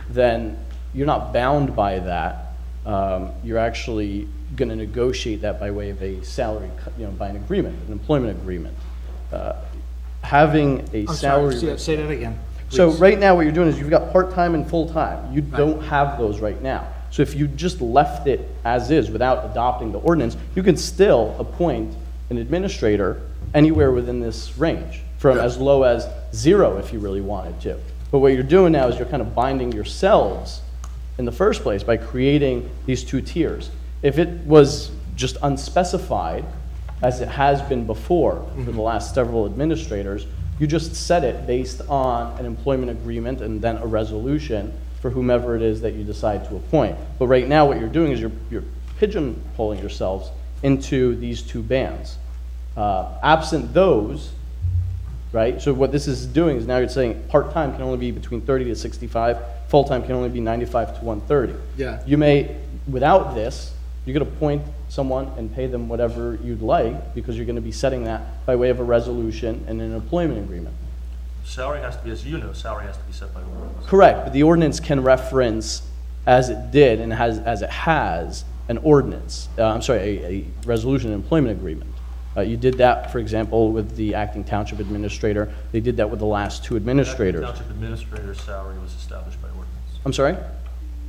then you're not bound by that. You're actually going to negotiate that by way of a salary, by an agreement, an employment agreement. Having a salary... Say that again. So right now what you're doing is you've got part-time and full-time. You don't have those right now. So if you just left it as is without adopting the ordinance, you can still appoint an administrator anywhere within this range, from as low as 0 if you really wanted to. But what you're doing now is you're kind of binding yourselves in the first place by creating these 2 tiers. If it was just unspecified, as it has been before for the last several administrators, you just set it based on an employment agreement and then a resolution for whomever it is that you decide to appoint. But right now what you're doing is you're pigeonholing yourselves into these 2 bands. Absent those, right? So what this is doing is now you're saying part-time can only be between 30 to 65, full-time can only be 95 to 130. Yeah. You may, without this, you could appoint someone and pay them whatever you'd like, because you're going to be setting that by way of a resolution and an employment agreement. Salary has to be, as you know, salary has to be set by ordinance. Correct, but the ordinance can reference, as it did and as it has, an ordinance. A resolution and employment agreement. You did that, for example, with the acting township administrator. They did that with the last 2 administrators. The township administrator's salary was established by ordinance. I'm sorry?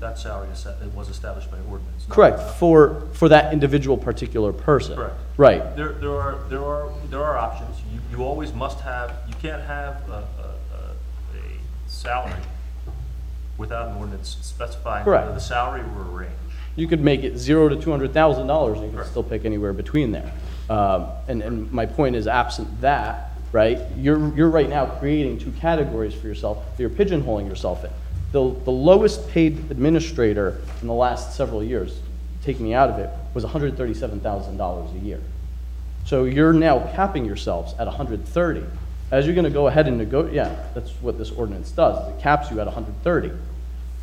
that salary it was established by ordinance. Correct, for that individual particular person. Correct. Right. There are options. You always must have, you can't have a salary without an ordinance specifying Correct. whether the salary or a range. You could make it $0 to $200,000, and you could Correct. still pick anywhere between there. And my point is, absent that, right, you're right now creating two categories for yourself that you're pigeonholing yourself in. The lowest paid administrator in the last several years, taking me out of it, was $137,000 a year. So you're now capping yourselves at 130. As you're gonna go ahead and negotiate, yeah, that's what this ordinance does, is it caps you at 130.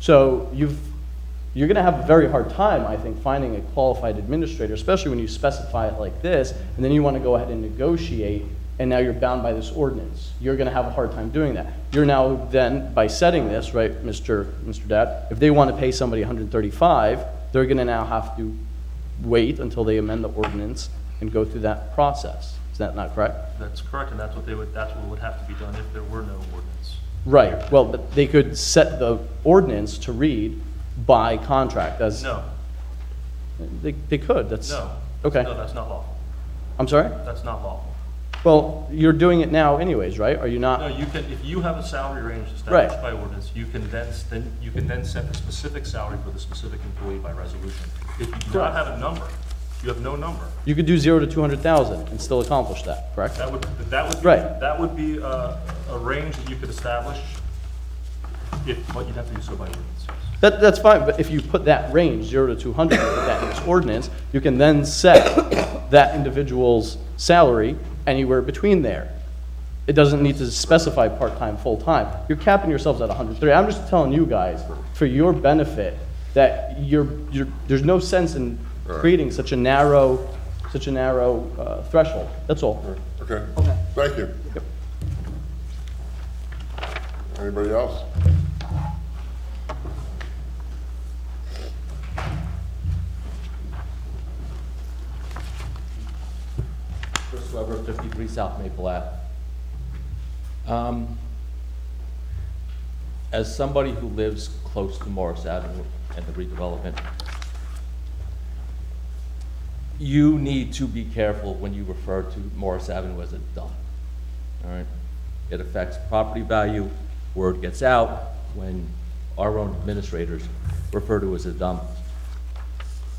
So you're gonna have a very hard time, I think, finding a qualified administrator, especially when you specify it like this, and then you wanna go ahead and negotiate, and now you're bound by this ordinance. You're gonna have a hard time doing that. You're now then, by setting this, right, Mr. Dad, if they wanna pay somebody 135, they're gonna now have to wait until they amend the ordinance and go through that process. Is that not correct? That's correct, and that's what would have to be done if there were no ordinance. Right, well, but they could set the ordinance to read by contract as. No, They could, that's. no. Okay. No, that's not lawful. I'm sorry? That's not lawful. Well, you're doing it now anyways, right? Are you not? No, you can, if you have a salary range Right. established by ordinance, you can then set the specific salary for the specific employee by resolution. If you do not have a number, you have no number. You could do 0 to 200,000 and still accomplish that, correct? That would Right. be a range that you could establish, but you'd have to do so by ordinance. That's fine, but if you put that range, 0 to 200, you put that in this ordinance, you can then set that individual's salary anywhere between there. It doesn't need to specify part-time, full-time. You're capping yourselves at 130. I'm just telling you guys, for your benefit, that there's no sense in creating such a narrow threshold. That's all. Okay, thank you. Anybody else? Chris Weber, 53 South Maple Ave. As somebody who lives close to Morris Avenue and the redevelopment, you need to be careful when you refer to Morris Avenue as a dump, all right? It affects property value, word gets out when our own administrators refer to it as a dump.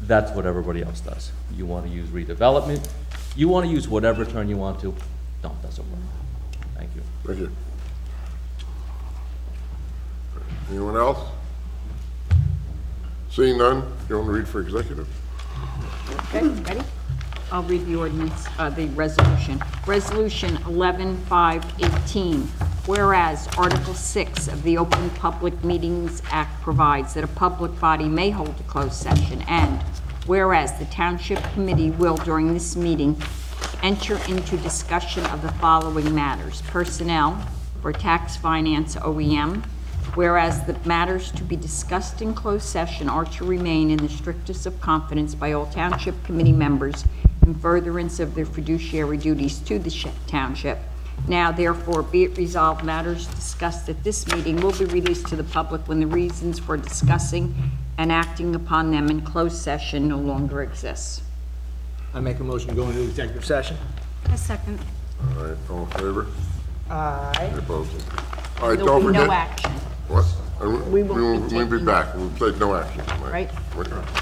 That's what everybody else does. You want to use redevelopment, you want to use whatever term you want to, dump doesn't work. Thank you. Thank you. Anyone else? Seeing none, you want to read for executive? Okay, ready? I'll read the ordinance, the resolution. Resolution 11-518. Whereas Article 6 of the Open Public Meetings Act provides that a public body may hold a closed session, and whereas the Township Committee will, during this meeting, enter into discussion of the following matters: personnel or tax finance OEM. Whereas the matters to be discussed in closed session are to remain in the strictest of confidence by all Township Committee members in furtherance of their fiduciary duties to the Township. Now, therefore, be it resolved, matters discussed at this meeting will be released to the public when the reasons for discussing and acting upon them in closed session no longer exists. I make a motion to go into executive session. A second. All right, all in favor? Aye. Any opposed? All right, There don't will be forget. no action. What? We won't be We'll be taking- back. We'll take no action tonight. Right. Okay.